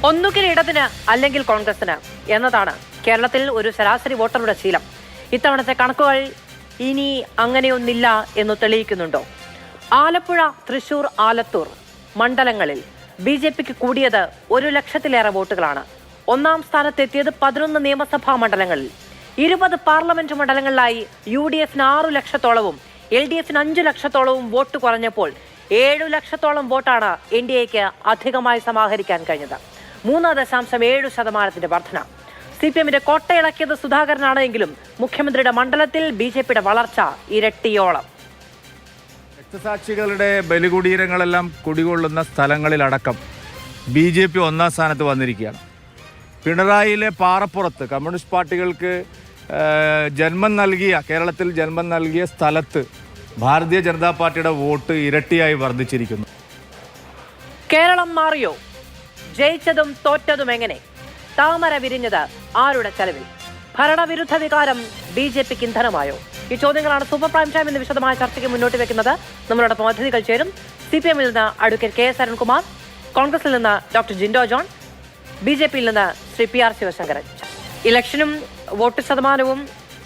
ഒന്നുകിൽ ഇടതിന് അല്ലെങ്കിൽ കോൺഗ്രസിന് എന്നതാണ് കേരളത്തിൽ ഒരു ശരാശരി വോട്ടറുടെ ശീലം. ഇത്തവണത്തെ കണക്കുകൾ ഇനി അങ്ങനെയൊന്നില്ല എന്ന് തെളിയിക്കുന്നുണ്ടോ? ആലപ്പുഴ, തൃശൂർ, ആലത്തൂർ മണ്ഡലങ്ങളിൽ BJPക്ക് കൂടിയത് 1,00,000-ലേറെ വോട്ടുകളാണ്. ഒന്നാം സ്ഥാനത്തെത്തിയത് 11 നിയമസഭാ മണ്ഡലങ്ങളിൽ. 20 പാർലമെന്റ് മണ്ഡലങ്ങളിലായി UDFന് 6 ലക്ഷത്തോളവും LDFന് 5 ലക്ഷത്തോളവും വോട്ട് കുറഞ്ഞപ്പോൾ 7 ലക്ഷത്തോളം വോട്ടാണ് NDAക്ക് അധികമായി സമാഹരിക്കാൻ കഴിഞ്ഞത്. 3.7% വർധന. CPMന്റെ കോട്ടയിളക്കിയത് സുധാകരനാണ് എങ്കിലും മുഖ്യമന്ത്രിയുടെ മണ്ഡലത്തിൽ BJPയുടെ വളർച്ച ഇരട്ടിയോളം. രക്തസാക്ഷികളുടെ ബലികുടീരങ്ങളെല്ലാം കുടികൊള്ളുന്ന സ്ഥലങ്ങളിലടക്കം BJP ഒന്നാം സ്ഥാനത്ത് വന്നിരിക്കുകയാണ്. പിണറായിയിലെ പാറപ്പുറത്ത് കമ്മ്യൂണിസ്റ്റ് പാർട്ടികൾക്ക് കേരളത്തിൽ ജന്മം നൽകിയ സ്ഥലത്ത് ഭാരതീയ ജനതാ പാർട്ടിയുടെ വോട്ട് ഇരട്ടിയായി വർദ്ധിച്ചിരിക്കുന്നു. കേരളം മാറിയോ? ജയിച്ചതും തോറ്റതും എങ്ങനെ? താമര വിരിഞ്ഞത് ആരുടെ ചെലവിൽ? ഭരണവിരുദ്ധ വികാരം BJPക്ക് ഇന്ധനമായോ? ഈ ചോദ്യങ്ങളാണ് സൂപ്പർ പ്രൈം ടൈം ഇന്ന് വിശദമായ ചർച്ചയ്ക്ക് മുന്നോട്ട് വെക്കുന്നത്. നമ്മളോടൊപ്പം അതിഥികൾ ചേരും. CPMൽ നിന്ന് അഡ്വക്കേറ്റ് KS അരുൺകുമാർ, കോൺഗ്രസിൽ നിന്ന് ഡോക്ടർ ജിൻഡോ ജോൺ, BJPയിൽ നിന്ന് ശ്രീ PR ശിവശങ്കരൻ. ഇലക്ഷനും വോട്ട് ശതമാനവും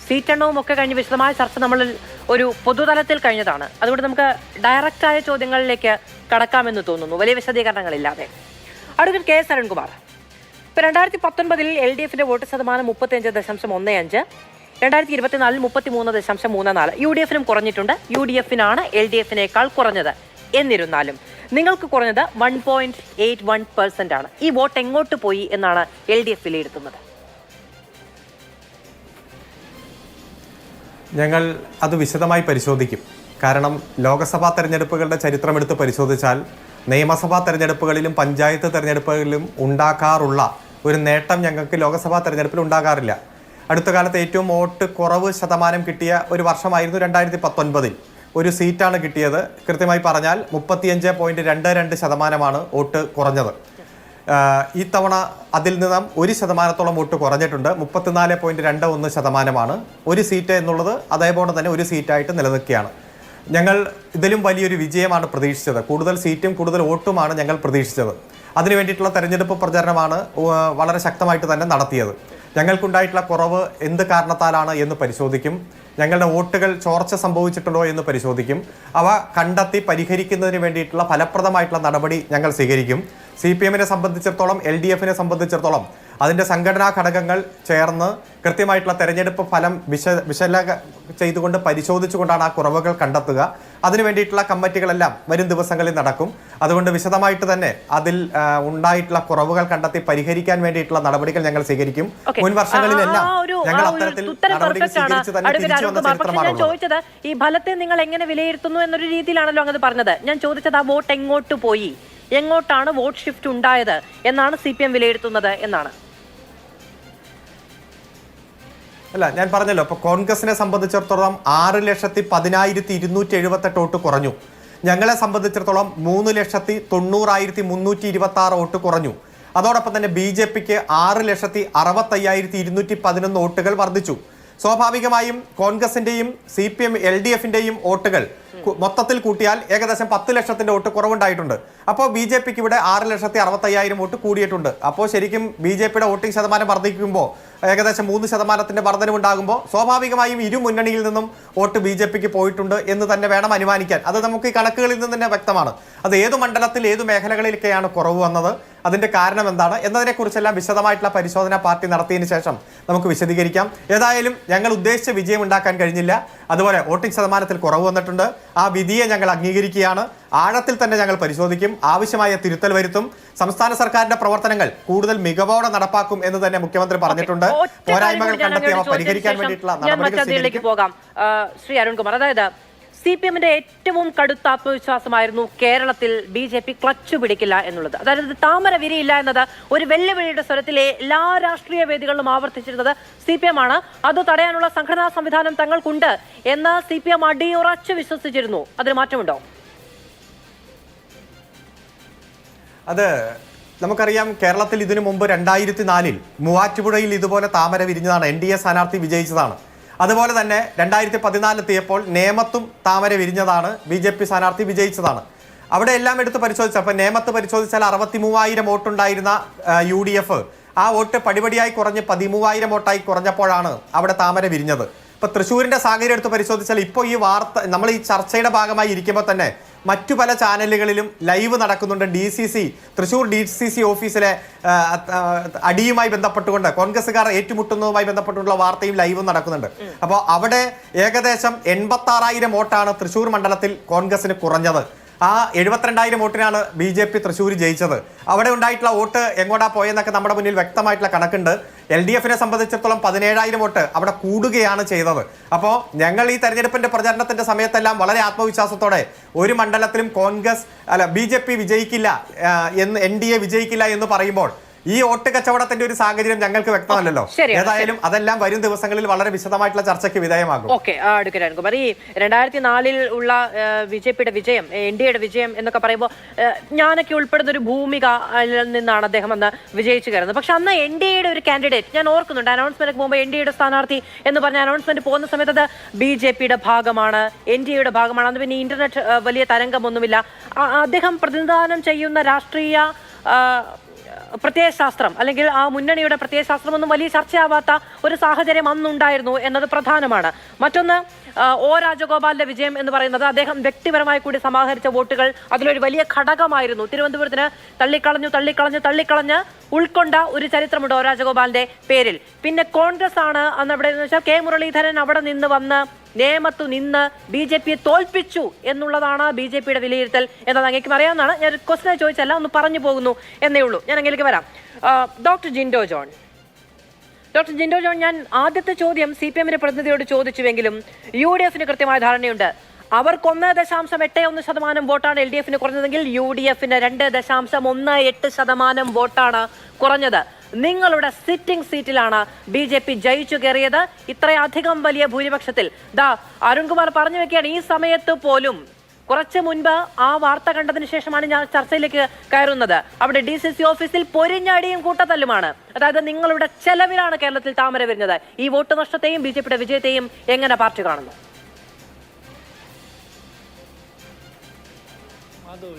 സീറ്റെണ്ണവും ഒക്കെ കഴിഞ്ഞ് വിശദമായ ചർച്ച നമ്മളിൽ ഒരു പൊതുതലത്തിൽ കഴിഞ്ഞതാണ്. അതുകൊണ്ട് നമുക്ക് ഡയറക്റ്റായ ചോദ്യങ്ങളിലേക്ക് കടക്കാമെന്ന് തോന്നുന്നു, വലിയ വിശദീകരണങ്ങളില്ലാതെ. അഡ്വക്കേറ്റ് KS അരുൺകുമാർ, ഇപ്പൊ 2019 LDFന്റെ വോട്ട് ശതമാനം 35.15, 2024 33.34. UDFനും കുറഞ്ഞിട്ടുണ്ട്. UDFനാണ് LDFനേക്കാൾ കുറഞ്ഞത്. എന്നിരുന്നാലും നിങ്ങൾക്ക് കുറഞ്ഞത് 1.81% ആണ്. ഈ വോട്ട് എങ്ങോട്ട് പോയി എന്നാണ് LDF വിലയിരുത്തുന്നത്? ഞങ്ങൾ അത് വിശദമായി പരിശോധിക്കും. കാരണം ലോക്സഭാ തെരഞ്ഞെടുപ്പുകളുടെ ചരിത്രമെടുത്ത് പരിശോധിച്ചാൽ നിയമസഭാ തെരഞ്ഞെടുപ്പുകളിലും പഞ്ചായത്ത് തെരഞ്ഞെടുപ്പുകളിലും ഉണ്ടാക്കാറുള്ള ഒരു നേട്ടം ഞങ്ങൾക്ക് ലോക്സഭാ തെരഞ്ഞെടുപ്പിൽ ഉണ്ടാകാറില്ല. അടുത്ത കാലത്ത് ഏറ്റവും വോട്ട് കുറവ് ശതമാനം കിട്ടിയ ഒരു വർഷമായിരുന്നു 2019. ഒരു സീറ്റാണ് കിട്ടിയത്. കൃത്യമായി പറഞ്ഞാൽ 35.22% വോട്ട് കുറഞ്ഞത്. ഈ തവണ അതിൽ നിന്നും 1% വോട്ട് കുറഞ്ഞിട്ടുണ്ട്. 34.21% ഒരു സീറ്റ് എന്നുള്ളത് അതേപോലെ തന്നെ ഒരു സീറ്റായിട്ട് നിലനിൽക്കുകയാണ്. ഞങ്ങൾ ഇതിലും വലിയൊരു വിജയമാണ് പ്രതീക്ഷിച്ചത്. കൂടുതൽ സീറ്റും കൂടുതൽ വോട്ടുമാണ് ഞങ്ങൾ പ്രതീക്ഷിച്ചത്. അതിനു വേണ്ടിയിട്ടുള്ള തെരഞ്ഞെടുപ്പ് പ്രചരണമാണ് വളരെ ശക്തമായിട്ട് തന്നെ നടത്തിയത്. ഞങ്ങൾക്കുണ്ടായിട്ടുള്ള കുറവ് എന്ത് കാരണത്താലാണ് എന്ന് പരിശോധിക്കും. ഞങ്ങളുടെ വോട്ടുകൾ ചോർച്ച സംഭവിച്ചിട്ടുണ്ടോ എന്ന് പരിശോധിക്കും. അവ കണ്ടെത്തി പരിഹരിക്കുന്നതിന് വേണ്ടിയിട്ടുള്ള ഫലപ്രദമായിട്ടുള്ള നടപടി ഞങ്ങൾ സ്വീകരിക്കും. CPMനെ സംബന്ധിച്ചിടത്തോളം LDFനെ സംബന്ധിച്ചിടത്തോളം അതിൻ്റെ സംഘടനാ ഘടകങ്ങൾ ചേർന്ന് കൃത്യമായിട്ടുള്ള തെരഞ്ഞെടുപ്പ് ഫലം വിശകലനം ചെയ്തുകൊണ്ട് പരിശോധിച്ചുകൊണ്ടാണ് ആ കുറവുകൾ കണ്ടെത്തുക. അതിനു വേണ്ടിയിട്ടുള്ള കമ്മിറ്റികളെല്ലാം വരും ദിവസങ്ങളിൽ നടക്കും. അതുകൊണ്ട് വിശദമായിട്ട് തന്നെ അതിൽ ഉണ്ടായിട്ടുള്ള കുറവുകൾ കണ്ടെത്തി പരിഹരിക്കാൻ വേണ്ടിയിട്ടുള്ള നടപടികൾ ഞങ്ങൾ സ്വീകരിക്കും. മുൻ വർഷങ്ങളിലെല്ലാം ഞങ്ങൾ അത്തരത്തിൽ നടപടികൾ സ്വീകരിച്ച് തന്നെ തിരിച്ചു വന്ന ചരിത്രമാണ്. ഞാൻ ചോദിച്ചത് ഈ ഫലത്തെ നിങ്ങൾ എങ്ങനെ വിലയിരുത്തുന്നു എന്നൊരു രീതിയിലാണല്ലോ അങ്ങ് പറഞ്ഞത്. ഞാൻ ചോദിച്ചത് ആ വോട്ട് എങ്ങോട്ട് പോയി, എങ്ങോട്ടാണ് വോട്ട് ഷിഫ്റ്റ് ഉണ്ടായത് എന്നാണ് CPM വിലയിരുത്തുന്നത് എന്നാണ്. അല്ല, ഞാൻ പറഞ്ഞല്ലോ, ഇപ്പോൾ കോൺഗ്രസിനെ സംബന്ധിച്ചിടത്തോളം 6,10,278 വോട്ട് കുറഞ്ഞു. ഞങ്ങളെ സംബന്ധിച്ചിടത്തോളം 3,90,326 വോട്ട് കുറഞ്ഞു. അതോടൊപ്പം തന്നെ BJPക്ക് 6,65,211 വോട്ടുകൾ വർദ്ധിച്ചു. സ്വാഭാവികമായും കോൺഗ്രസിന്റെയും CPM LDFന്റെയും വോട്ടുകൾ മൊത്തത്തിൽ കൂട്ടിയാൽ ഏകദേശം 10 ലക്ഷത്തിന്റെ വോട്ട് കുറവുണ്ടായിട്ടുണ്ട്. അപ്പോൾ BJPക്ക് ഇവിടെ 6,65,000 വോട്ട് കൂടിയിട്ടുണ്ട്. അപ്പോൾ ശരിക്കും BJPയുടെ വോട്ടിംഗ് ശതമാനം വർദ്ധിക്കുമ്പോൾ ഏകദേശം 3% വർധനവുണ്ടാകുമ്പോൾ സ്വാഭാവികമായും ഇരു മുന്നണിയിൽ നിന്നും വോട്ട് BJPക്ക് പോയിട്ടുണ്ട് എന്ന് തന്നെ വേണം അനുമാനിക്കാൻ. അത് നമുക്ക് ഈ കണക്കുകളിൽ നിന്ന് തന്നെ വ്യക്തമാണ്. അത് ഏത് മണ്ഡലത്തിൽ ഏത് മേഖലകളിലൊക്കെയാണ് കുറവ് വന്നത്, അതിന്റെ കാരണം എന്താണ് എന്നതിനെക്കുറിച്ചെല്ലാം വിശദമായിട്ടുള്ള പരിശോധന പാർട്ടി നടത്തിയതിനു ശേഷം നമുക്ക് വിശദീകരിക്കാം. ഏതായാലും ഞങ്ങൾ ഉദ്ദേശിച്ച വിജയം ഉണ്ടാക്കാൻ കഴിഞ്ഞില്ല. അതുപോലെ വോട്ടിംഗ് ശതമാനത്തിൽ കുറവ് വന്നിട്ടുണ്ട്. ആ വിധിയെ ഞങ്ങൾ അംഗീകരിക്കുകയാണ്. ആഴത്തിൽ തന്നെ ഞങ്ങൾ പരിശോധിക്കും. ആവശ്യമായ തിരുത്തൽ വരുത്തും. സംസ്ഥാന സർക്കാരിന്റെ പ്രവർത്തനങ്ങൾ കൂടുതൽ മികവോടെ നടപ്പാക്കും എന്ന് തന്നെ മുഖ്യമന്ത്രി പറഞ്ഞിട്ടുണ്ട്. പോരായ്മകൾ കണ്ടെത്തി അവ പരിഹരിക്കാൻ വേണ്ടിയിട്ടുള്ള നടപടികൾ പോകാം. ശ്രീ അരുൺകുമാർ, അതായത് CPMന്റെ ഏറ്റവും കടുത്ത ആത്മവിശ്വാസമായിരുന്നു കേരളത്തിൽ BJP ക്ലച്ച് പിടിക്കില്ല എന്നുള്ളത്. അതായത് താമര വിരിയില്ല എന്നത് ഒരു വെല്ലുവിളിയുടെ സ്വരത്തിലെ എല്ലാ രാഷ്ട്രീയ വേദികളിലും ആവർത്തിച്ചിരുന്നത് CPM ആണ്. അത് തടയാനുള്ള സംഘടനാ സംവിധാനം തങ്ങൾക്കുണ്ട് എന്ന് CPM അടിയുറച്ച് വിശ്വസിച്ചിരുന്നു. അതിന് മാറ്റമുണ്ടോ? അത് നമുക്കറിയാം. കേരളത്തിൽ ഇതിനു മുമ്പ് 2004 മൂവാറ്റുപുഴയിൽ ഇതുപോലെ താമര വിരിഞ്ഞതാണ്. NDA സ്ഥാനാർത്ഥി വിജയിച്ചതാണ്. അതുപോലെ തന്നെ 2014 എത്തിയപ്പോൾ നേമത്തും താമര വിരിഞ്ഞതാണ്. BJP സ്ഥാനാർത്ഥി വിജയിച്ചതാണ്. അവിടെ എല്ലാം എടുത്ത് പരിശോധിച്ചാൽ, ഇപ്പം നേമത്ത് പരിശോധിച്ചാൽ 63,000 വോട്ടുണ്ടായിരുന്ന UDF ആ വോട്ട് പടിപടിയായി കുറഞ്ഞ് 13,000 വോട്ടായി കുറഞ്ഞപ്പോഴാണ് അവിടെ താമര വിരിഞ്ഞത്. ഇപ്പൊ തൃശ്ശൂരിന്റെ സാഹചര്യം എടുത്ത് പരിശോധിച്ചാൽ ഇപ്പോൾ ഈ വാർത്ത നമ്മൾ ഈ ചർച്ചയുടെ ഭാഗമായി ഇരിക്കുമ്പോൾ തന്നെ മറ്റു പല ചാനലുകളിലും ലൈവ് നടക്കുന്നുണ്ട്. തൃശ്ശൂർ DCC ഓഫീസിലെ അടിയുമായി ബന്ധപ്പെട്ടുകൊണ്ട് കോൺഗ്രസ്സുകാർ ഏറ്റുമുട്ടുന്നതുമായി ബന്ധപ്പെട്ടുള്ള വാർത്തയും ലൈവും നടക്കുന്നുണ്ട്. അപ്പോൾ അവിടെ ഏകദേശം 86,000 വോട്ടാണ് തൃശ്ശൂർ മണ്ഡലത്തിൽ കോൺഗ്രസിന് കുറഞ്ഞത്. ആ 72,000 വോട്ടിനാണ് BJP തൃശ്ശൂർ ജയിച്ചത്. അവിടെ ഉണ്ടായിട്ടുള്ള വോട്ട് എങ്ങോട്ടാ പോയെന്നൊക്കെ നമ്മുടെ മുന്നിൽ വ്യക്തമായിട്ടുള്ള കണക്കുണ്ട്. LDFനെ സംബന്ധിച്ചിടത്തോളം 17,000 വോട്ട് അവിടെ കൂടുകയാണ് ചെയ്തത്. അപ്പോൾ ഞങ്ങൾ ഈ തെരഞ്ഞെടുപ്പിന്റെ പ്രചരണത്തിന്റെ സമയത്തെല്ലാം വളരെ ആത്മവിശ്വാസത്തോടെ ഒരു മണ്ഡലത്തിലും BJP വിജയിക്കില്ല എന്ന്, NDA വിജയിക്കില്ല എന്ന് പറയുമ്പോൾ ഈ വോട്ട് കച്ചവടത്തിന്റെ ഒരു സാഹചര്യം ഞങ്ങൾക്ക് വ്യക്തമല്ലല്ലോ. ഏതായാലും അതെല്ലാം വരും ദിവസങ്ങളിൽ വളരെ വിശദമായിട്ടുള്ള ചർച്ചയ്ക്ക് വിധേയമാകും. ഓക്കെ, അടുക്കരാൻകുമാർ, ഈ 2004 ഉള്ള BJPയുടെ വിജയം, NDAയുടെ വിജയം എന്നൊക്കെ പറയുമ്പോൾ ഞാനൊക്കെ ഉൾപ്പെടുന്ന ഒരു ഭൂമിക നിന്നാണ് അദ്ദേഹം അന്ന് വിജയിച്ചു കയറുന്നത്. പക്ഷെ അന്ന് NDAയുടെ ഒരു കാൻഡിഡേറ്റ് ഞാൻ ഓർക്കുന്നുണ്ട്, അനൗൺസ്മെന്റ് പോകുമ്പോൾ NDAയുടെ സ്ഥാനാർത്ഥി എന്ന് പറഞ്ഞ അനൗൺസ്മെന്റ് പോകുന്ന സമയത്ത് അത് BJPയുടെ ഭാഗമാണ്, NDAയുടെ ഭാഗമാണ്. അന്ന് പിന്നെ ഇന്റർനെറ്റ് വലിയ തരംഗമൊന്നുമില്ല. അദ്ദേഹം പ്രതിനിധാനം ചെയ്യുന്ന രാഷ്ട്രീയ പ്രത്യയശാസ്ത്രം അല്ലെങ്കിൽ ആ മുന്നണിയുടെ പ്രത്യയശാസ്ത്രമൊന്നും വലിയ ചർച്ചയാവാത്ത ഒരു സാഹചര്യം അന്നുണ്ടായിരുന്നു എന്നത് പ്രധാനമാണ്. മറ്റൊന്ന്, O രാജഗോപാലിന്റെ വിജയം എന്ന് പറയുന്നത് അദ്ദേഹം വ്യക്തിപരമായി കൂടി സമാഹരിച്ച വോട്ടുകൾ അതിലൊരു വലിയ ഘടകമായിരുന്നു. തിരുവനന്തപുരത്തിന് തള്ളിക്കളഞ്ഞ് ഉൾക്കൊണ്ട ഒരു ചരിത്രമുണ്ട് O രാജഗോപാലിന്റെ പേരിൽ. പിന്നെ കോൺഗ്രസ് ആണ് അന്ന് അവിടെ എന്ന് വെച്ചാൽ K മുരളീധരൻ അവിടെ നിന്ന് വന്ന് നേമത്തു നിന്ന് BJPയെ തോൽപ്പിച്ചു എന്നുള്ളതാണ് BJPയുടെ വിലയിരുത്തൽ എന്നത് അങ്ങേക്കും അറിയാവുന്നതാണ്. ഞാൻ ക്വസ്റ്റ്യൻ ചോദിച്ചല്ല, ഒന്ന് പറഞ്ഞു പോകുന്നു എന്നേ ഉള്ളൂ. ഞാൻ അങ്ങേക്ക് വരാം. ഡോക്ടർ ജിൻഡോ ജോൺ, ഞാൻ ആദ്യത്തെ ചോദ്യം CPMന്റെ പ്രതിനിധിയോട് ചോദിച്ചുവെങ്കിലും UDFന് കൃത്യമായ ധാരണയുണ്ട്. അവർക്ക് 1.81% വോട്ടാണ് LDFന് കുറഞ്ഞതെങ്കിൽ UDFന് 2.18% വോട്ടാണ് കുറഞ്ഞത്. നിങ്ങളുടെ സിറ്റിംഗ് സീറ്റിലാണ് BJP ജയിച്ചു കയറിയത് ഇത്രയധികം വലിയ ഭൂരിപക്ഷത്തിൽ. അരുൺകുമാർ പറഞ്ഞു വെക്കുകയാണ്, ഈ സമയത്ത് പോലും കുറച്ച് മുൻപ് ആ വാർത്ത കണ്ടതിന് ശേഷമാണ് ഞാൻ ചർച്ചയിലേക്ക് കയറുന്നത്. അവിടെ DCC ഓഫീസിൽ പൊരിഞ്ഞടിയും കൂട്ടത്തല്ലുമാണ്. അതായത് നിങ്ങളുടെ ചെലവിലാണ് കേരളത്തിൽ താമര വരുന്നത്. ഈ വോട്ട് നഷ്ടത്തെയും BJPയുടെ വിജയത്തെയും എങ്ങനെ പാർട്ടി കാണുന്നു?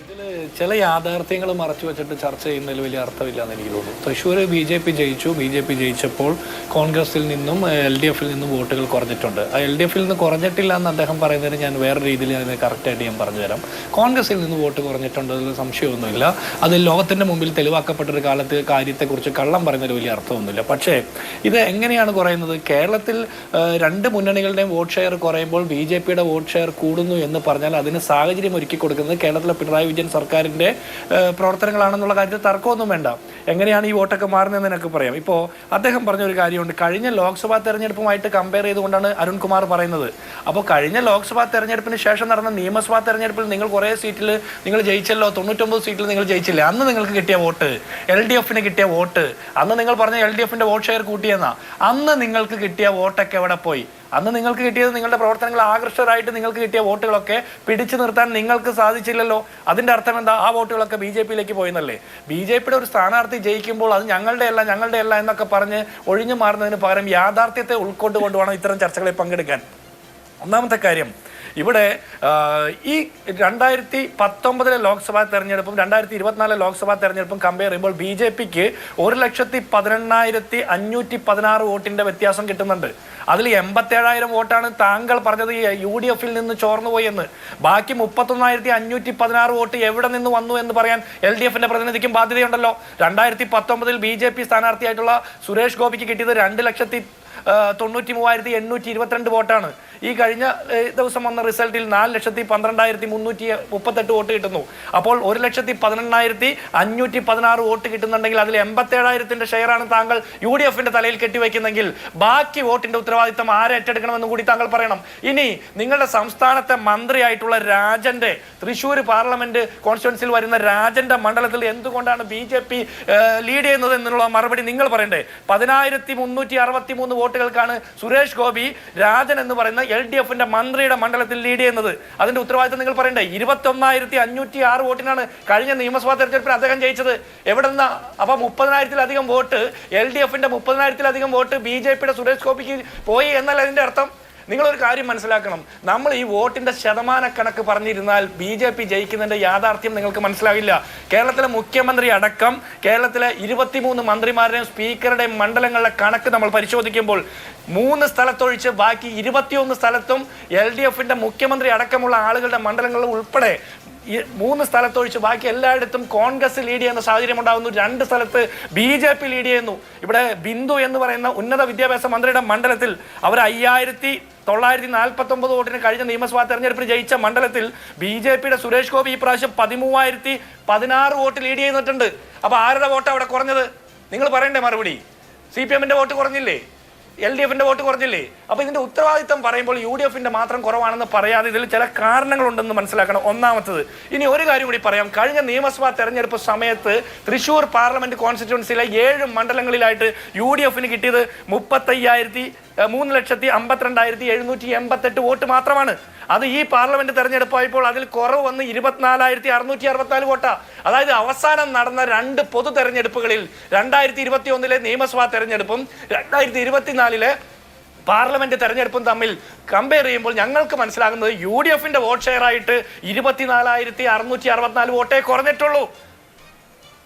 ഇതിൽ ചില യാഥാർത്ഥ്യങ്ങൾ മറച്ചു വെച്ചിട്ട് ചർച്ച ചെയ്യുന്നതിൽ വലിയ അർത്ഥമില്ല എന്ന് എനിക്ക് തോന്നുന്നു. തൃശ്ശൂർ BJP ജയിച്ചു. BJP ജയിച്ചപ്പോൾ കോൺഗ്രസിൽ നിന്നും LDFിൽ നിന്നും വോട്ടുകൾ കുറഞ്ഞിട്ടുണ്ട്. ആ LDFിൽ നിന്ന് കുറഞ്ഞിട്ടില്ല എന്ന് അദ്ദേഹം പറയുന്നതിന് ഞാൻ വേറെ രീതിയിൽ അതിനെ കറക്റ്റായിട്ട് ഞാൻ പറഞ്ഞുതരാം. കോൺഗ്രസിൽ നിന്ന് വോട്ട് കുറഞ്ഞിട്ടുണ്ട്, അതിൽ സംശയമൊന്നുമില്ല. അത് ലോകത്തിൻ്റെ മുമ്പിൽ തെളിവാക്കപ്പെട്ടൊരു കാര്യത്തെക്കുറിച്ച് കള്ളം പറയുന്നതിൽ വലിയ അർത്ഥമൊന്നുമില്ല. പക്ഷേ ഇത് എങ്ങനെയാണ് കുറയുന്നത്? കേരളത്തിൽ രണ്ട് മുന്നണികളുടെയും വോട്ട് ഷെയർ കുറയുമ്പോൾ BJPയുടെ വോട്ട് ഷെയർ കൂടുന്നു എന്ന് പറഞ്ഞാൽ അതിന് സാഹചര്യം ഒരുക്കി കൊടുക്കുന്നത് കേരളത്തിലെ പിണറായി വിജയൻ സർക്കാരിൻ്റെ പ്രവർത്തനങ്ങളാണെന്നുള്ള കാര്യത്തിൽ തർക്കമൊന്നും വേണ്ട. എങ്ങനെയാണ് ഈ വോട്ടൊക്കെ മാറുന്നതെന്ന് എനിക്ക് പറയാം. ഇപ്പോൾ അദ്ദേഹം പറഞ്ഞൊരു കാര്യമുണ്ട്, കഴിഞ്ഞ ലോക്സഭാ തെരഞ്ഞെടുപ്പുമായിട്ട് കമ്പയർ ചെയ്തുകൊണ്ടാണ് അരുൺകുമാർ പറയുന്നത്. അപ്പോൾ കഴിഞ്ഞ ലോക്സഭാ തെരഞ്ഞെടുപ്പിന് ശേഷം നടന്ന നിയമസഭാ തെരഞ്ഞെടുപ്പിൽ നിങ്ങൾ കുറേ സീറ്റിൽ നിങ്ങൾ ജയിച്ചല്ലോ, 99 സീറ്റിൽ നിങ്ങൾ ജയിച്ചില്ലേ? അന്ന് നിങ്ങൾക്ക് കിട്ടിയ വോട്ട്, LDFന് കിട്ടിയ വോട്ട്, അന്ന് നിങ്ങൾ പറഞ്ഞ LDFന്റെ വോട്ട് ഷെയർ കൂട്ടിയെന്നാ, അന്ന് നിങ്ങൾക്ക് കിട്ടിയ വോട്ടൊക്കെ എവിടെ പോയി? അന്ന് നിങ്ങൾക്ക് കിട്ടിയത് നിങ്ങളുടെ പ്രവർത്തനങ്ങൾ ആകർഷകരായിട്ട് നിങ്ങൾക്ക് കിട്ടിയ വോട്ടുകളൊക്കെ പിടിച്ചു നിർത്താൻ നിങ്ങൾക്ക് സാധിച്ചില്ലല്ലോ. അതിൻ്റെ അർത്ഥം എന്താ? ആ വോട്ടുകളൊക്കെ BJPയിലേക്ക് പോയെന്നല്ലേ? BJPയുടെ ഒരു സ്ഥാനാർത്ഥി ജയിക്കുമ്പോൾ അത് ഞങ്ങളുടെ അല്ല എന്നൊക്കെ പറഞ്ഞ് ഒഴിഞ്ഞു മാറുന്നതിന് പകരം യാഥാർത്ഥ്യത്തെ ഉൾക്കൊണ്ടുകൊണ്ട് വേണം ഇത്തരം ചർച്ചകളിൽ പങ്കെടുക്കാൻ. ഒന്നാമത്തെ കാര്യം, ഇവിടെ ഈ 2019 ലോക്സഭാ തെരഞ്ഞെടുപ്പും 2024 ലോക്സഭാ തെരഞ്ഞെടുപ്പും കമ്പയർ ചെയ്യുമ്പോൾ BJPക്ക് 1,18,516 വോട്ടിന്റെ വ്യത്യാസം കിട്ടുന്നുണ്ട്. അതിൽ 87,000 വോട്ടാണ് താങ്കൾ പറഞ്ഞത് UDFിൽ നിന്ന് ചോർന്നുപോയി എന്ന്. ബാക്കി 31,516 വോട്ട് എവിടെ നിന്ന് വന്നു എന്ന് പറയാൻ LDFന്റെ പ്രതിനിധിക്കും ബാധ്യതയുണ്ടല്ലോ. 2019 BJP സ്ഥാനാർത്ഥിയായിട്ടുള്ള സുരേഷ് ഗോപിക്ക് കിട്ടിയത് 2,93,822 വോട്ടാണ്. ഈ കഴിഞ്ഞ ദിവസം വന്ന റിസൾട്ടിൽ 4,12,338 വോട്ട് കിട്ടുന്നു. അപ്പോൾ 1,18,516 വോട്ട് കിട്ടുന്നുണ്ടെങ്കിൽ അതിൽ 87,000ന്റെ ഷെയറാണ് താങ്കൾ UDFന്റെ തലയിൽ കെട്ടിവെക്കുന്നെങ്കിൽ ബാക്കി വോട്ടിന്റെ ഉത്തരവാദിത്തം ആരെ ഏറ്റെടുക്കണമെന്നും കൂടി താങ്കൾ പറയണം. ഇനി നിങ്ങളുടെ സംസ്ഥാനത്തെ മന്ത്രിയായിട്ടുള്ള രാജന്റെ, തൃശ്ശൂർ പാർലമെന്റ് കോൺസ്റ്റിറ്റ്യുവൻസിൽ വരുന്ന രാജന്റെ മണ്ഡലത്തിൽ എന്തുകൊണ്ടാണ് BJP ലീഡ് ചെയ്യുന്നത് എന്നുള്ള മറുപടി നിങ്ങൾ പറയണ്ടേ? 10,363 വോട്ടുകൾക്കാണ് സുരേഷ് ഗോപി രാജൻ എന്ന് പറയുന്ന LDFന്റെ മന്ത്രിയുടെ മണ്ഡലത്തിൽ ലീഡ് ചെയ്യുന്നത്. അതിന്റെ ഉത്തരവാദിത്തം നിങ്ങൾ പറയണ്ടേ? 21,506 വോട്ടിനാണ് കഴിഞ്ഞ നിയമസഭാ തെരഞ്ഞെടുപ്പിൽ അദ്ദേഹം ജയിച്ചത്. എവിടെ നിന്നാ? അപ്പൊ 30,000-ലധികം വോട്ട് LDFന്റെ 30,000-ലധികം വോട്ട് BJPയുടെ സുരേഷ് ഗോപിക്ക് പോയി എന്നല്ല അതിന്റെ അർത്ഥം. നിങ്ങളൊരു കാര്യം മനസ്സിലാക്കണം, നമ്മൾ ഈ വോട്ടിന്റെ ശതമാനക്കണക്ക് പറഞ്ഞിരുന്നാൽ BJP ജയിക്കുന്നതിന്റെ യാഥാർത്ഥ്യം നിങ്ങൾക്ക് മനസ്സിലാവില്ല. കേരളത്തിലെ മുഖ്യമന്ത്രി അടക്കം കേരളത്തിലെ 23 മന്ത്രിമാരുടെയും സ്പീക്കറുടെയും മണ്ഡലങ്ങളിലെ കണക്ക് നമ്മൾ പരിശോധിക്കുമ്പോൾ 3 സ്ഥലത്തൊഴിച്ച് ബാക്കി 21 സ്ഥലത്തും LDFന്റെ മുഖ്യമന്ത്രി അടക്കമുള്ള ആളുകളുടെ മണ്ഡലങ്ങളിൽ ഉൾപ്പെടെ 3 സ്ഥലത്തൊഴിച്ച് ബാക്കി എല്ലായിടത്തും കോൺഗ്രസ് ലീഡ് ചെയ്യുന്ന സാഹചര്യം ഉണ്ടാകുന്നു. 2 സ്ഥലത്ത് BJP ലീഡ് ചെയ്യുന്നു. ഇവിടെ ബിന്ദു എന്ന് പറയുന്ന ഉന്നത വിദ്യാഭ്യാസ മന്ത്രിയുടെ മണ്ഡലത്തിൽ അവർ 5949 വോട്ടിന് കഴിഞ്ഞ നിയമസഭാ തെരഞ്ഞെടുപ്പിൽ ജയിച്ച മണ്ഡലത്തിൽ BJPയുടെ സുരേഷ് ഗോപി ഈ പ്രാവശ്യം 13,016 വോട്ട് ലീഡ് ചെയ്യുന്നിട്ടുണ്ട്. അപ്പൊ ആരുടെ വോട്ട് അവിടെ കുറഞ്ഞത്? നിങ്ങൾ പറയണ്ടേ മറുപടി? CPMന്റെ വോട്ട് കുറഞ്ഞില്ലേ? LDFന്റെ വോട്ട് കുറഞ്ഞില്ലേ? അപ്പൊ ഇതിന്റെ ഉത്തരവാദിത്തം പറയുമ്പോൾ UDFന്റെ മാത്രം കുറവാണെന്ന് പറയാതെ ഇതിൽ ചില കാരണങ്ങളുണ്ടെന്ന് മനസ്സിലാക്കണം. ഒന്നാമത്തത്, ഇനി ഒരു കാര്യം കൂടി പറയാം. കഴിഞ്ഞ നിയമസഭാ തെരഞ്ഞെടുപ്പ് സമയത്ത് തൃശ്ശൂർ പാർലമെന്റ് കോൺസ്റ്റിറ്റ്യുവൻസിയിലെ 7 മണ്ഡലങ്ങളിലായിട്ട് UDFന് കിട്ടിയത് 3,52,788 വോട്ട് മാത്രമാണ്. അത് ഈ പാർലമെന്റ് തെരഞ്ഞെടുപ്പായപ്പോൾ അതിൽ കുറവ് വന്ന് 24,664 വോട്ടാ. അതായത് അവസാനം നടന്ന 2 പൊതു തെരഞ്ഞെടുപ്പുകളിൽ 2021 നിയമസഭാ തെരഞ്ഞെടുപ്പും 2024 പാർലമെന്റ് തെരഞ്ഞെടുപ്പും തമ്മിൽ കമ്പയർ ചെയ്യുമ്പോൾ ഞങ്ങൾക്ക് മനസ്സിലാകുന്നത് UDFന്റെ വോട്ട് ഷെയർ ആയിട്ട് 24,664 വോട്ടേ കുറഞ്ഞിട്ടുള്ളൂ.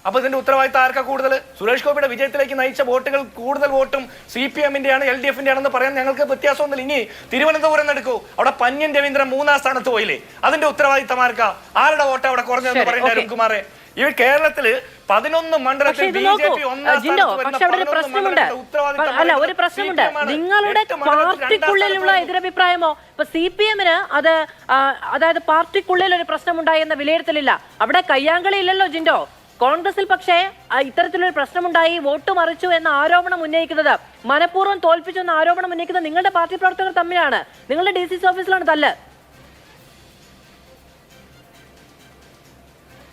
അപ്പൊ ഇതിന്റെ ഉത്തരവാദിത്തം ആർക്കാ കൂടുതൽ? സുരേഷ് ഗോപിയുടെ വിജയത്തിലേക്ക് നയിച്ച വോട്ടുകൾ കൂടുതൽ വോട്ടും CPMന്റെയാണ് LDFന്റെ ആണെന്ന് പറയാൻ ഞങ്ങൾക്ക് വ്യത്യാസമൊന്നുമില്ല. ഇനി തിരുവനന്തപുരം എടുക്കൂ, അവിടെ പന്യൻ രവീന്ദ്രൻ 3-ാം സ്ഥാനത്ത് പോയില്ലേ? അതിന്റെ ഉത്തരവാദിത്തം ആർക്കാ? ആരുടെ വോട്ട് അവിടെ കുറഞ്ഞതെന്ന് പറയേണ്ട അരുൺകുമാറെ? ഈ കേരളത്തില് 11 മണ്ഡലത്തിൽ BJP ഒരു പ്രശ്നമുണ്ട്. നിങ്ങളുടെ പാർട്ടിക്കുള്ളിലുള്ള എതിരഭിപ്രായമോ ഇപ്പൊ CPMന് അതായത് പാർട്ടിക്കുള്ളിൽ ഒരു പ്രശ്നമുണ്ടായി എന്ന വിലയിരുത്തലില്ല. അവിടെ കയ്യാങ്കളി ഇല്ലല്ലോ ജിൻഡോ. കോൺഗ്രസിൽ പക്ഷേ ഇത്തരത്തിലൊരു പ്രശ്നമുണ്ടായി, വോട്ട് മറിച്ചു എന്ന ആരോപണം ഉന്നയിക്കുന്നത്, മനഃപൂർവ്വം തോൽപ്പിച്ചു എന്ന ആരോപണം ഉന്നയിക്കുന്നത് നിങ്ങളുടെ പാർട്ടി പ്രവർത്തകർ തമ്മിലാണ്. നിങ്ങളുടെ DCC ഓഫീസിലാണ് തല്ല്.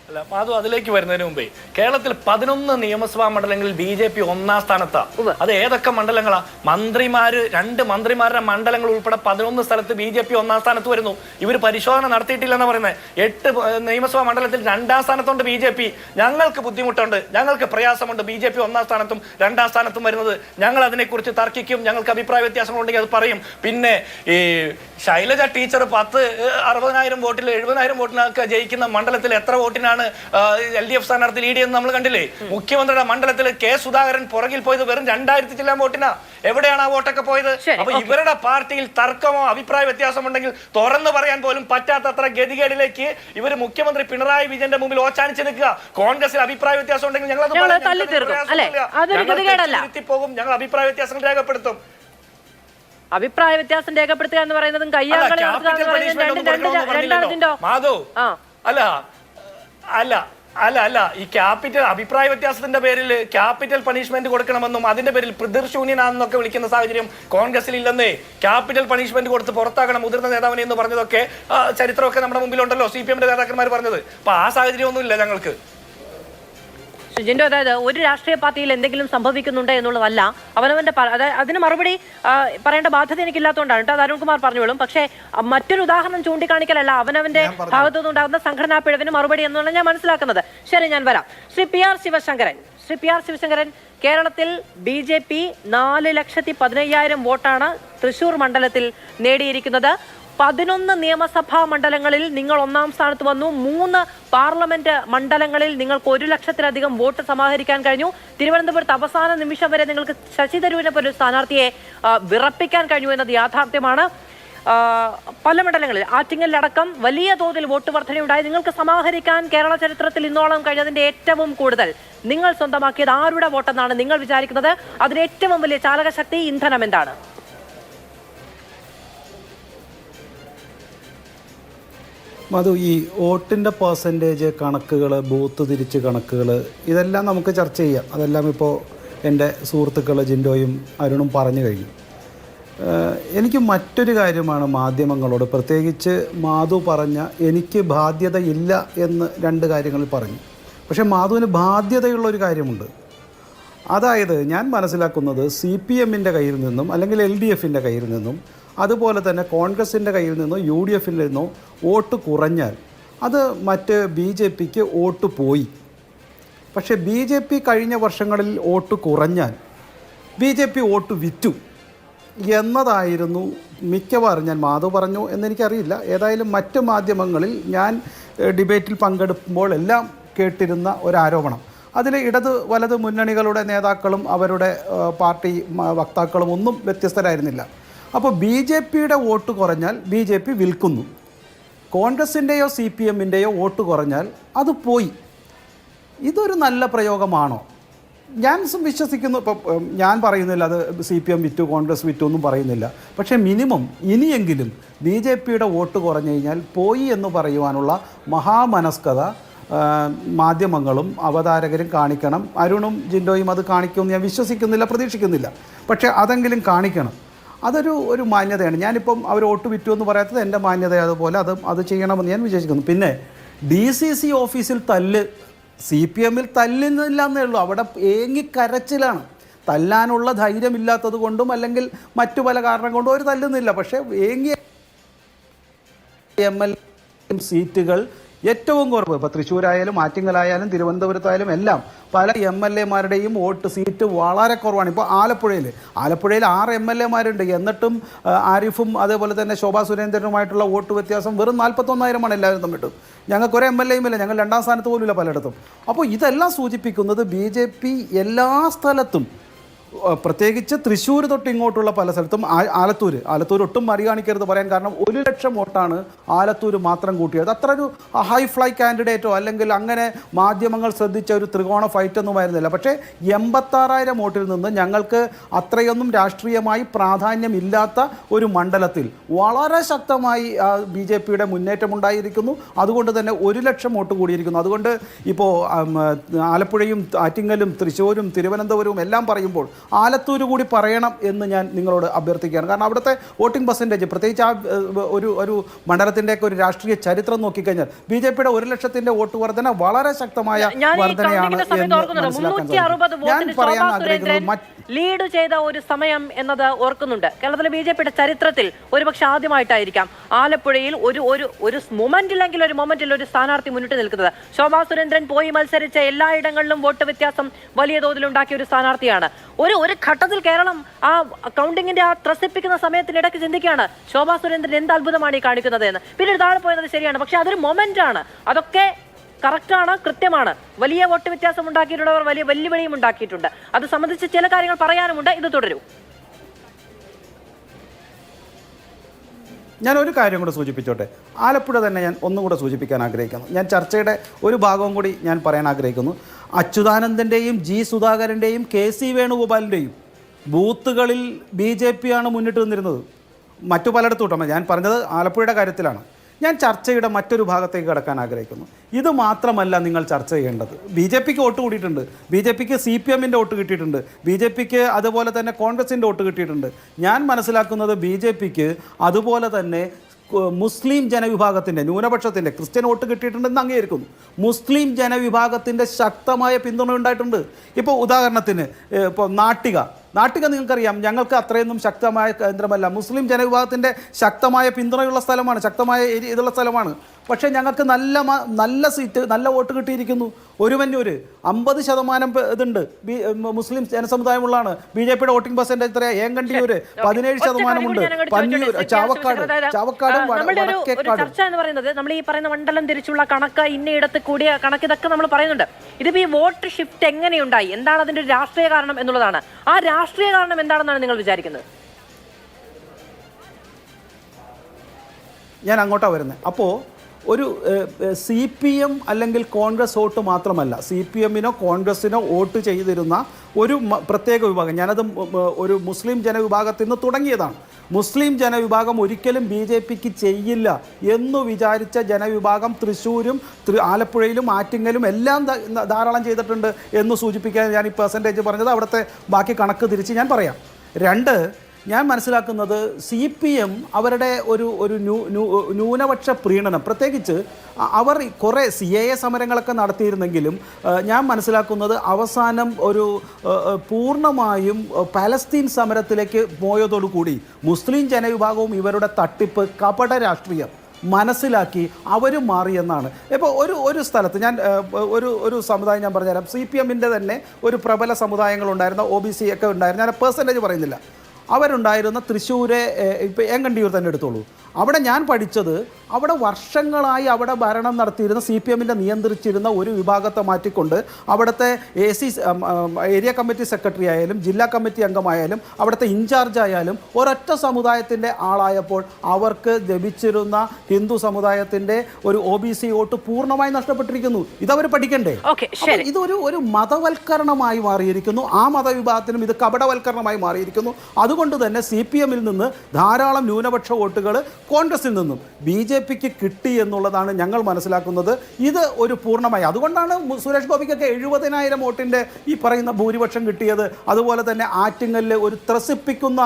അല്ല മാധു, അതിലേക്ക് വരുന്നതിന് മുമ്പേ കേരളത്തിൽ 11 നിയമസഭാ മണ്ഡലങ്ങളിൽ BJP 1-ാം സ്ഥാനത്താണ്. അത് ഏതൊക്കെ മണ്ഡലങ്ങളാ? 2 മന്ത്രിമാരുടെ മണ്ഡലങ്ങൾ ഉൾപ്പെടെ 11 സ്ഥലത്ത് BJP 1-ാം സ്ഥാനത്ത് വരുന്നു. ഇവർ പരിശോധന നടത്തിയിട്ടില്ലെന്ന് പറയുന്നത്. 8 നിയമസഭാ മണ്ഡലത്തിൽ 2-ാം സ്ഥാനത്തുണ്ട് BJP. ഞങ്ങൾക്ക് ബുദ്ധിമുട്ടുണ്ട്, ഞങ്ങൾക്ക് പ്രയാസമുണ്ട് BJP 1-ാം സ്ഥാനത്തും 2-ാം സ്ഥാനത്തും വരുന്നത്. ഞങ്ങൾ അതിനെക്കുറിച്ച് തർക്കിക്കും, ഞങ്ങൾക്ക് അഭിപ്രായ വ്യത്യാസങ്ങളുണ്ടെങ്കിൽ അത് പറയും. പിന്നെ ഈ ശൈലജ ടീച്ചർ 60,000 വോട്ടിൽ 70,000 വോട്ടിനൊക്കെ ജയിക്കുന്ന മണ്ഡലത്തിൽ എത്ര വോട്ടിനാണ് LDF സ്ഥാനാർത്ഥി ലീഡ് ചെയ്യുന്നത് നമ്മൾ കണ്ടില്ലേ? മുഖ്യമന്ത്രിയുടെ മണ്ഡലത്തിൽ K സുധാകരൻ പുറകിൽ പോയത് വെറും 2,000 ചില്ലാൻ വോട്ടിനാ. എവിടെയാണ് ആ വോട്ടൊക്കെ പോയത്? അപ്പൊ ഇവരുടെ പാർട്ടിയിൽ തർക്കമോ അഭിപ്രായ വ്യത്യാസമുണ്ടെങ്കിൽ തുറന്നു പറയാൻ പോലും പറ്റാത്തത്ര ഗതികേടിലേക്ക് ഇവർ മുഖ്യമന്ത്രി പിണറായി വിജയന്റെ മുമ്പിൽ ഓച്ചാനിച്ച് നിൽക്കുക. കോൺഗ്രസിൽ അഭിപ്രായ വ്യത്യാസം ഉണ്ടെങ്കിൽ ഞങ്ങൾ പോകും, ഞങ്ങൾ അഭിപ്രായ വ്യത്യാസങ്ങൾ രേഖപ്പെടുത്തും. അഭിപ്രായ വ്യത്യാസം രേഖപ്പെടുത്തുക എന്ന് പറയുന്നതും കയ്യാങ്കളി മാധു അല്ല ഈ ക്യാപിറ്റൽ അഭിപ്രായ വ്യത്യാസത്തിന്റെ പേരിൽ ക്യാപിറ്റൽ പണിഷ്മെന്റ് കൊടുക്കണമെന്നും അതിന്റെ പേരിൽ പ്രതിർശൂന്യനാണെന്നൊക്കെ വിളിക്കുന്ന സാഹചര്യം കോൺഗ്രസിൽ ഇല്ലെന്നേ. ക്യാപിറ്റൽ പണിഷ്മെന്റ് കൊടുത്ത് പുറത്താക്കണം മുതിർന്ന നേതാവിനെ എന്ന് പറഞ്ഞതൊക്കെ ചരിത്രമൊക്കെ നമ്മുടെ മുമ്പിലുണ്ടല്ലോ, CPMന്റെ നേതാക്കന്മാർ പറഞ്ഞത്. അപ്പൊ ആ സാഹചര്യം ഒന്നും ഇല്ല ഞങ്ങൾക്ക്. ജിൻഡോ, അതായത് ഒരു രാഷ്ട്രീയ പാർട്ടിയിൽ എന്തെങ്കിലും സംഭവിക്കുന്നുണ്ട് എന്നുള്ളതല്ല അവനവന്റെ അതിന് മറുപടി പറയേണ്ട ബാധ്യത എനിക്കില്ലാത്തതുകൊണ്ടാണ് കേട്ടോ. അത് അരുൺകുമാർ പറഞ്ഞോളും. പക്ഷേ മറ്റൊരു ഉദാഹരണം ചൂണ്ടിക്കാണിക്കലല്ല അവനവന്റെ ഭാഗത്തുനിന്നുണ്ടാകുന്ന സംഘടനാ പിഴവിന് മറുപടി എന്നുള്ള ഞാൻ മനസ്സിലാക്കുന്നത്. ശരി, ഞാൻ വരാം. ശ്രീ പി ആർ ശിവശങ്കരൻ, കേരളത്തിൽ BJP 4,15,000 വോട്ടാണ് തൃശൂർ മണ്ഡലത്തിൽ നേടിയിരിക്കുന്നത്. 11 നിയമസഭാ മണ്ഡലങ്ങളിൽ നിങ്ങൾ 1-ാം സ്ഥാനത്ത് വന്നു. 3 പാർലമെന്റ് മണ്ഡലങ്ങളിൽ നിങ്ങൾക്ക് 1 ലക്ഷത്തിലധികം വോട്ട് സമാഹരിക്കാൻ കഴിഞ്ഞു. തിരുവനന്തപുരത്ത് അവസാന നിമിഷം വരെ നിങ്ങൾക്ക് ശശി തരൂരിനെ പോലെ ഒരു സ്ഥാനാർത്ഥിയെ വിറപ്പിക്കാൻ കഴിഞ്ഞു എന്നത് യാഥാർത്ഥ്യമാണ്. പല മണ്ഡലങ്ങളിൽ ആറ്റിങ്ങലിലടക്കം വലിയ തോതിൽ വോട്ട് വർധനയുണ്ടായി. നിങ്ങൾക്ക് സമാഹരിക്കാൻ കേരള ചരിത്രത്തിൽ ഇന്നോളം കഴിഞ്ഞതിന്റെ ഏറ്റവും കൂടുതൽ നിങ്ങൾ സ്വന്തമാക്കിയത് ആരുടെ വോട്ടെന്നാണ് നിങ്ങൾ വിചാരിക്കുന്നത്? അതിന് ഏറ്റവും വലിയ ചാലകശക്തി, ഇന്ധനം എന്താണ്? മധു, ഈ വോട്ടിൻ്റെ പെർസെൻറ്റേജ് കണക്കുകൾ, ബൂത്ത് തിരിച്ച് കണക്കുകൾ, ഇതെല്ലാം നമുക്ക് ചർച്ച ചെയ്യാം. അതെല്ലാം ഇപ്പോൾ എൻ്റെ സുഹൃത്തുക്കൾ ജിൻഡോയും അരുണും പറഞ്ഞു കഴിഞ്ഞു. എനിക്ക് മറ്റൊരു കാര്യമാണ് മാധ്യമങ്ങളോട്, പ്രത്യേകിച്ച് മാധു പറഞ്ഞ എനിക്ക് ബാധ്യതയില്ല എന്ന് 2 കാര്യങ്ങളിൽ പറഞ്ഞു. പക്ഷേ മാധുവിന് ബാധ്യതയുള്ളൊരു കാര്യമുണ്ട്. അതായത് ഞാൻ മനസ്സിലാക്കുന്നത് CPMൻ്റെ കയ്യിൽ നിന്നും അല്ലെങ്കിൽ LDFൻ്റെ കയ്യിൽ നിന്നും അതുപോലെ തന്നെ കോൺഗ്രസിൻ്റെ കയ്യിൽ നിന്നോ UDFൽ നിന്നോ വോട്ട് കുറഞ്ഞാൽ അത് മറ്റ് BJPക്ക് വോട്ട് പോയി. പക്ഷേ BJP കഴിഞ്ഞ വർഷങ്ങളിൽ വോട്ട് കുറഞ്ഞാൽ BJP വോട്ട് വിറ്റു. എന്നതായിരുന്നു മിക്കവാറും, ഞാൻ മാധവ് പറഞ്ഞു എന്നെനിക്കറിയില്ല, ഏതായാലും മറ്റ് മാധ്യമങ്ങളിൽ ഞാൻ ഡിബേറ്റിൽ പങ്കെടുക്കുമ്പോൾ എല്ലാം കേട്ടിരുന്ന ഒരാരോപണം. അതിൽ ഇടത് വലത് മുന്നണികളുടെ നേതാക്കളും അവരുടെ പാർട്ടി വക്താക്കളും ഒന്നും വ്യത്യസ്തരായിരുന്നില്ല. അപ്പോൾ BJPയുടെ വോട്ട് കുറഞ്ഞാൽ BJP വിൽക്കുന്നു, കോൺഗ്രസിൻ്റെയോ CPMൻ്റെയോ വോട്ട് കുറഞ്ഞാൽ അത് പോയി. ഇതൊരു നല്ല പ്രയോഗമാണോ? ഞാൻ വിശ്വസിക്കുന്നു. ഇപ്പം ഞാൻ പറയുന്നില്ല അത് CPM വിറ്റു കോൺഗ്രസ് വിറ്റു ഒന്നും പറയുന്നില്ല. പക്ഷേ മിനിമം ഇനിയെങ്കിലും BJPയുടെ വോട്ട് കുറഞ്ഞു കഴിഞ്ഞാൽ പോയി എന്ന് പറയുവാനുള്ള മഹാമനസ്കത മാധ്യമങ്ങളും അവതാരകരും കാണിക്കണം. അരുണും ജിൻഡോയും അത് കാണിക്കുമെന്ന് ഞാൻ വിശ്വസിക്കുന്നില്ല, പ്രതീക്ഷിക്കുന്നില്ല. പക്ഷേ അതെങ്കിലും കാണിക്കണം. ഒരു മാന്യതയാണ്. ഞാനിപ്പം അവർ വോട്ട് വിറ്റു എന്ന് പറയാത്തത് എൻ്റെ മാന്യത, അതുപോലെ അത് ചെയ്യണമെന്ന് ഞാൻ വിശ്വസിക്കുന്നു. പിന്നെ DCC ഓഫീസിൽ തല്ല്, CPMൽ തല്ലുന്നില്ല എന്നേ ഉള്ളൂ. അവിടെ ഏങ്ങിക്കരച്ചിലാണ്. തല്ലാനുള്ള ധൈര്യമില്ലാത്തത് കൊണ്ടും അല്ലെങ്കിൽ മറ്റു പല കാരണം കൊണ്ടും അവർ തല്ലുന്നില്ല. പക്ഷേ ഏങ്ങിയ MLA സീറ്റുകൾ ഏറ്റവും കുറവ്. ഇപ്പോൾ തൃശ്ശൂരായാലും ആറ്റിങ്ങലായാലും തിരുവനന്തപുരത്തായാലും എല്ലാം പല MLAമാരുടെയും വോട്ട് സീറ്റ് വളരെ കുറവാണ്. ഇപ്പോൾ ആലപ്പുഴയിൽ 6 MLAമാരുണ്ട്. എന്നിട്ടും ആരിഫും അതേപോലെ തന്നെ ശോഭാ സുരേന്ദ്രനുമായിട്ടുള്ള വോട്ട് വ്യത്യാസം വെറും 41,000 എല്ലാവരും തമ്മിട്ടും. ഞങ്ങൾക്ക് ഒരു MLAയും ഇല്ല, ഞങ്ങൾ 2ാം സ്ഥാനത്ത് പോലുമില്ല പലയിടത്തും. അപ്പോൾ ഇതെല്ലാം സൂചിപ്പിക്കുന്നത് BJP എല്ലാ സ്ഥലത്തും, പ്രത്യേകിച്ച് തൃശ്ശൂർ തൊട്ട് ഇങ്ങോട്ടുള്ള പല സ്ഥലത്തും, ആലത്തൂർ ഒട്ടും മറികാണിക്കരുത് പറയാൻ, കാരണം 1 ലക്ഷം വോട്ടാണ് ആലത്തൂർ മാത്രം കൂട്ടിയത്. അത്ര ഒരു ഹൈ ഫ്ലൈ കാൻഡിഡേറ്റോ അല്ലെങ്കിൽ അങ്ങനെ മാധ്യമങ്ങൾ ശ്രദ്ധിച്ച ഒരു ത്രികോണ ഫൈറ്റ് ഒന്നും ആയിരുന്നില്ല. പക്ഷേ 86,000 വോട്ടിൽ നിന്ന് ഞങ്ങൾക്ക് അത്രയൊന്നും രാഷ്ട്രീയമായി പ്രാധാന്യമില്ലാത്ത ഒരു മണ്ഡലത്തിൽ വളരെ ശക്തമായി BJPയുടെ മുന്നേറ്റമുണ്ടായിരിക്കുന്നു. അതുകൊണ്ട് തന്നെ 1 ലക്ഷം വോട്ട് കൂടിയിരിക്കുന്നു. അതുകൊണ്ട് ഇപ്പോൾ ആലപ്പുഴയും ആറ്റിങ്ങലും തൃശ്ശൂരും തിരുവനന്തപുരവും എല്ലാം പറയുമ്പോൾ ആലത്തൂർ കൂടി പറയണം എന്ന് ഞാൻ നിങ്ങളോട് അഭ്യർത്ഥിക്കുകയാണ്. കാരണം അവിടുത്തെ വോട്ടിംഗ് പെർസെൻറ്റേജ്, പ്രത്യേകിച്ച് ഒരു മണ്ഡലത്തിൻ്റെയൊക്കെ ഒരു രാഷ്ട്രീയ ചരിത്രം നോക്കിക്കഴിഞ്ഞാൽ BJPയുടെ 1 ലക്ഷത്തിൻ്റെ വോട്ട് വർധന വളരെ ശക്തമായ വർധനയാണ് എന്ന് മനസ്സിലാക്കാൻ സാധിക്കും. ഞാൻ പറയാൻ ആഗ്രഹിക്കുന്നത് ലീഡ് ചെയ്ത ഒരു സമയം എന്നത് ഓർക്കുന്നുണ്ട്. കേരളത്തിലെ BJPയുടെ ചരിത്രത്തിൽ ഒരുപക്ഷെ ആദ്യമായിട്ടായിരിക്കാം ആലപ്പുഴയിൽ ഒരു മൊമെന്റിലെങ്കിൽ ഒരു സ്ഥാനാർത്ഥി മുന്നിട്ട് നിൽക്കുന്നത്. ശോഭാ സുരേന്ദ്രൻ പോയി മത്സരിച്ച എല്ലായിടങ്ങളിലും വോട്ട് വ്യത്യാസം വലിയ തോതിൽ ഉണ്ടാക്കിയ ഒരു സ്ഥാനാർത്ഥിയാണ്. ഒരു ഘട്ടത്തിൽ കേരളം ആ കൗണ്ടിങ്ങിന്റെ ആ ത്രസിപ്പിക്കുന്ന സമയത്തിനിടയ്ക്ക് ചിന്തിക്കുകയാണ് ശോഭാ സുരേന്ദ്രൻ എന്ത് അത്ഭുതമാണ് ഈ കാണിക്കുന്നത് എന്ന്. പിന്നീട് താഴെ പോയത് ശരിയാണ്, പക്ഷെ അതൊരു മൊമെന്റ് ആണ്. അതൊക്കെ കറക്റ്റാണ്, കൃത്യമാണ്. വലിയ വോട്ട് വ്യത്യാസം ഉണ്ടാക്കിയിട്ടുള്ളവർ വലിയ വെല്ലുവിളിയും ഉണ്ടാക്കിയിട്ടുണ്ട്. അത് സംബന്ധിച്ച് ചില കാര്യങ്ങൾ പറയാനുമുണ്ട്. ഇത് തുടരൂ. ഞാൻ ഒരു കാര്യം കൂടെ സൂചിപ്പിച്ചോട്ടെ. ആലപ്പുഴ തന്നെ ഞാൻ ഒന്നും കൂടെ സൂചിപ്പിക്കാൻ ആഗ്രഹിക്കുന്നു. ഞാൻ ചർച്ചയുടെ ഒരു ഭാഗവും കൂടി ഞാൻ പറയാൻ ആഗ്രഹിക്കുന്നു. അച്യുതാനന്ദൻ്റെയും G സുധാകരൻ്റെയും KC വേണുഗോപാലിൻ്റെയും ബൂത്തുകളിൽ BJP ആണ് മുന്നിട്ട് നിന്നിരുന്നത്. മറ്റു പലയിടത്തും കിട്ടും. ഞാൻ പറഞ്ഞത് ആലപ്പുഴയുടെ കാര്യത്തിലാണ്. ഞാൻ ചർച്ചയുടെ മറ്റൊരു ഭാഗത്തേക്ക് കടക്കാൻ ആഗ്രഹിക്കുന്നു. ഇത് മാത്രമല്ല നിങ്ങൾ ചർച്ച ചെയ്യേണ്ടത്. BJPക്ക് വോട്ട് കൂടിയിട്ടുണ്ട്, BJPക്ക് CPMൻ്റെ വോട്ട് കിട്ടിയിട്ടുണ്ട്, BJPക്ക് അതുപോലെ തന്നെ കോൺഗ്രസിൻ്റെ വോട്ട് കിട്ടിയിട്ടുണ്ട്. ഞാൻ മനസ്സിലാക്കുന്നത് BJPക്ക് അതുപോലെ തന്നെ മുസ്ലിം ജനവിഭാഗത്തിൻ്റെ, ന്യൂനപക്ഷത്തിൻ്റെ, ക്രിസ്ത്യൻ വോട്ട് കിട്ടിയിട്ടുണ്ടെന്ന് അംഗീകരിക്കുന്നു. മുസ്ലിം ജനവിഭാഗത്തിൻ്റെ ശക്തമായ പിന്തുണ ഉണ്ടായിട്ടുണ്ട്. ഇപ്പോൾ ഉദാഹരണത്തിന് ഇപ്പോൾ നാട്ടിക നിങ്ങൾക്കറിയാം, ഞങ്ങൾക്ക് അത്രയൊന്നും ശക്തമായ കേന്ദ്രമല്ല. മുസ്ലിം ജനവിഭാഗത്തിൻ്റെ ശക്തമായ പിന്തുണയുള്ള സ്ഥലമാണ്, ശക്തമായ ഇതുള്ള സ്ഥലമാണ്. പക്ഷേ ഞങ്ങൾക്ക് നല്ല സീറ്റ്, നല്ല വോട്ട് കിട്ടിയിരിക്കുന്നു. ഒരുവന്നൂർ 50% ഇതുണ്ട്, മുസ്ലിം ജനസമുദായമുള്ളതാണ്. BJPയുടെ വോട്ടിംഗ് പെർസെൻറ്റേജ് എത്രയാണ്? ഏങ്കണ്ടിയൂർ 17%. പന്നിയൂർ, ചാവക്കാട് ചർച്ച എന്ന് പറയുന്നത് നമ്മൾ ഈ പറയുന്ന മണ്ഡലം തിരിച്ചുള്ള കണക്ക്, ഇന്നയിടത്ത് കൂടിയ കണക്ക്, ഇതൊക്കെ നമ്മൾ പറയുന്നുണ്ട്. ഇതിപ്പോൾ ഈ വോട്ട് ഷിഫ്റ്റ് എങ്ങനെയുണ്ടായി, എന്താണ് അതിൻ്റെ ഒരു രാഷ്ട്രീയ കാരണം എന്നുള്ളതാണ്. ആ രാഷ്ട്രീയ കാരണം എന്താണെന്നാണ് നിങ്ങൾ വിചാരിക്കുന്നത്? ഞാൻ അങ്ങോട്ടാണ് വരുന്നത്. അപ്പോൾ ഒരു CPM അല്ലെങ്കിൽ കോൺഗ്രസ് വോട്ട് മാത്രമല്ല, CPMനോ കോൺഗ്രസിനോ വോട്ട് ചെയ്തിരുന്ന ഒരു പ്രത്യേക വിഭാഗം, ഞാനത് ഒരു മുസ്ലിം ജനവിഭാഗത്തിൽ നിന്ന് തുടങ്ങിയതാണ്. മുസ്ലിം ജനവിഭാഗം ഒരിക്കലും BJPക്ക് ചെയ്യില്ല എന്ന് വിചാരിച്ച ജനവിഭാഗം തൃശ്ശൂരും ആലപ്പുഴയിലും ആറ്റിങ്ങലും എല്ലാം ധാരാളം ചെയ്തിട്ടുണ്ട് എന്ന് സൂചിപ്പിക്കാൻ ഞാൻ ഈ പെർസെൻറ്റേജ് പറഞ്ഞത്. അവിടുത്തെ ബാക്കി കണക്ക് തിരിച്ച് ഞാൻ പറയാം. 2, ഞാൻ മനസ്സിലാക്കുന്നത് CPM അവരുടെ ഒരു ന്യൂനപക്ഷ പ്രീണനം, പ്രത്യേകിച്ച് അവർ കുറേ CAA സമരങ്ങളൊക്കെ നടത്തിയിരുന്നെങ്കിലും ഞാൻ മനസ്സിലാക്കുന്നത് അവസാനം ഒരു പൂർണ്ണമായും പാലസ്തീൻ സമരത്തിലേക്ക് പോയതോടുകൂടി മുസ്ലിം ജനവിഭാഗവും ഇവരുടെ തട്ടിപ്പ്, കപട രാഷ്ട്രീയം മനസ്സിലാക്കി അവർ മാറിയെന്നാണ്. ഇപ്പോൾ ഒരു സ്ഥലത്ത് ഞാൻ ഒരു സമുദായം ഞാൻ പറഞ്ഞുതരാം. CPMൻ്റെ തന്നെ ഒരു പ്രബല സമുദായങ്ങളുണ്ടായിരുന്ന OBC ഒക്കെ ഉണ്ടായിരുന്നു. ഞാൻ പെർസെൻറ്റേജ് പറയുന്നില്ല. അവരുണ്ടായിരുന്ന തൃശ്ശൂരെ ഇപ്പോൾ ഏങ്കണ്ടിയൂർ തന്നെ എടുത്തോളൂ. അവിടെ ഞാൻ പഠിച്ചത് അവിടെ വർഷങ്ങളായി അവിടെ ഭരണം നടത്തിയിരുന്ന CPM-ൻ്റെ നിയന്ത്രിച്ചിരുന്ന ഒരു വിഭാഗത്തെ മാറ്റിക്കൊണ്ട് അവിടുത്തെ ഏരിയ കമ്മിറ്റി സെക്രട്ടറി ആയാലും ജില്ലാ കമ്മിറ്റി അംഗമായാലും അവിടുത്തെ ഇൻചാർജ് ആയാലും ഒരൊറ്റ സമുദായത്തിൻ്റെ ആളായപ്പോൾ അവർക്ക് ലഭിച്ചിരുന്ന ഹിന്ദു സമുദായത്തിൻ്റെ ഒരു OBC വോട്ട് പൂർണ്ണമായി നഷ്ടപ്പെട്ടിരിക്കുന്നു. ഇതവർ പഠിക്കണ്ടേ? ഇതൊരു മതവൽക്കരണമായി മാറിയിരിക്കുന്നു. ആ മതവിഭാഗത്തിനും ഇത് കപടവൽക്കരണമായി മാറിയിരിക്കുന്നു. അതുകൊണ്ട് തന്നെ CPM-ൽ നിന്ന് ധാരാളം ന്യൂനപക്ഷ വോട്ടുകൾ കോൺഗ്രസിൽ നിന്നും BJP-ക്ക് കിട്ടി എന്നുള്ളതാണ് ഞങ്ങൾ മനസ്സിലാക്കുന്നത്. ഇത് ഒരു പൂർണ്ണമായി അതുകൊണ്ടാണ് സുരേഷ് ഗോപിക്കൊക്കെ 70,000 വോട്ടിൻ്റെ ഈ പറയുന്ന ഭൂരിപക്ഷം കിട്ടിയത്. അതുപോലെ തന്നെ ആറ്റിങ്ങലിൽ ഒരു ത്രസിപ്പിക്കുന്ന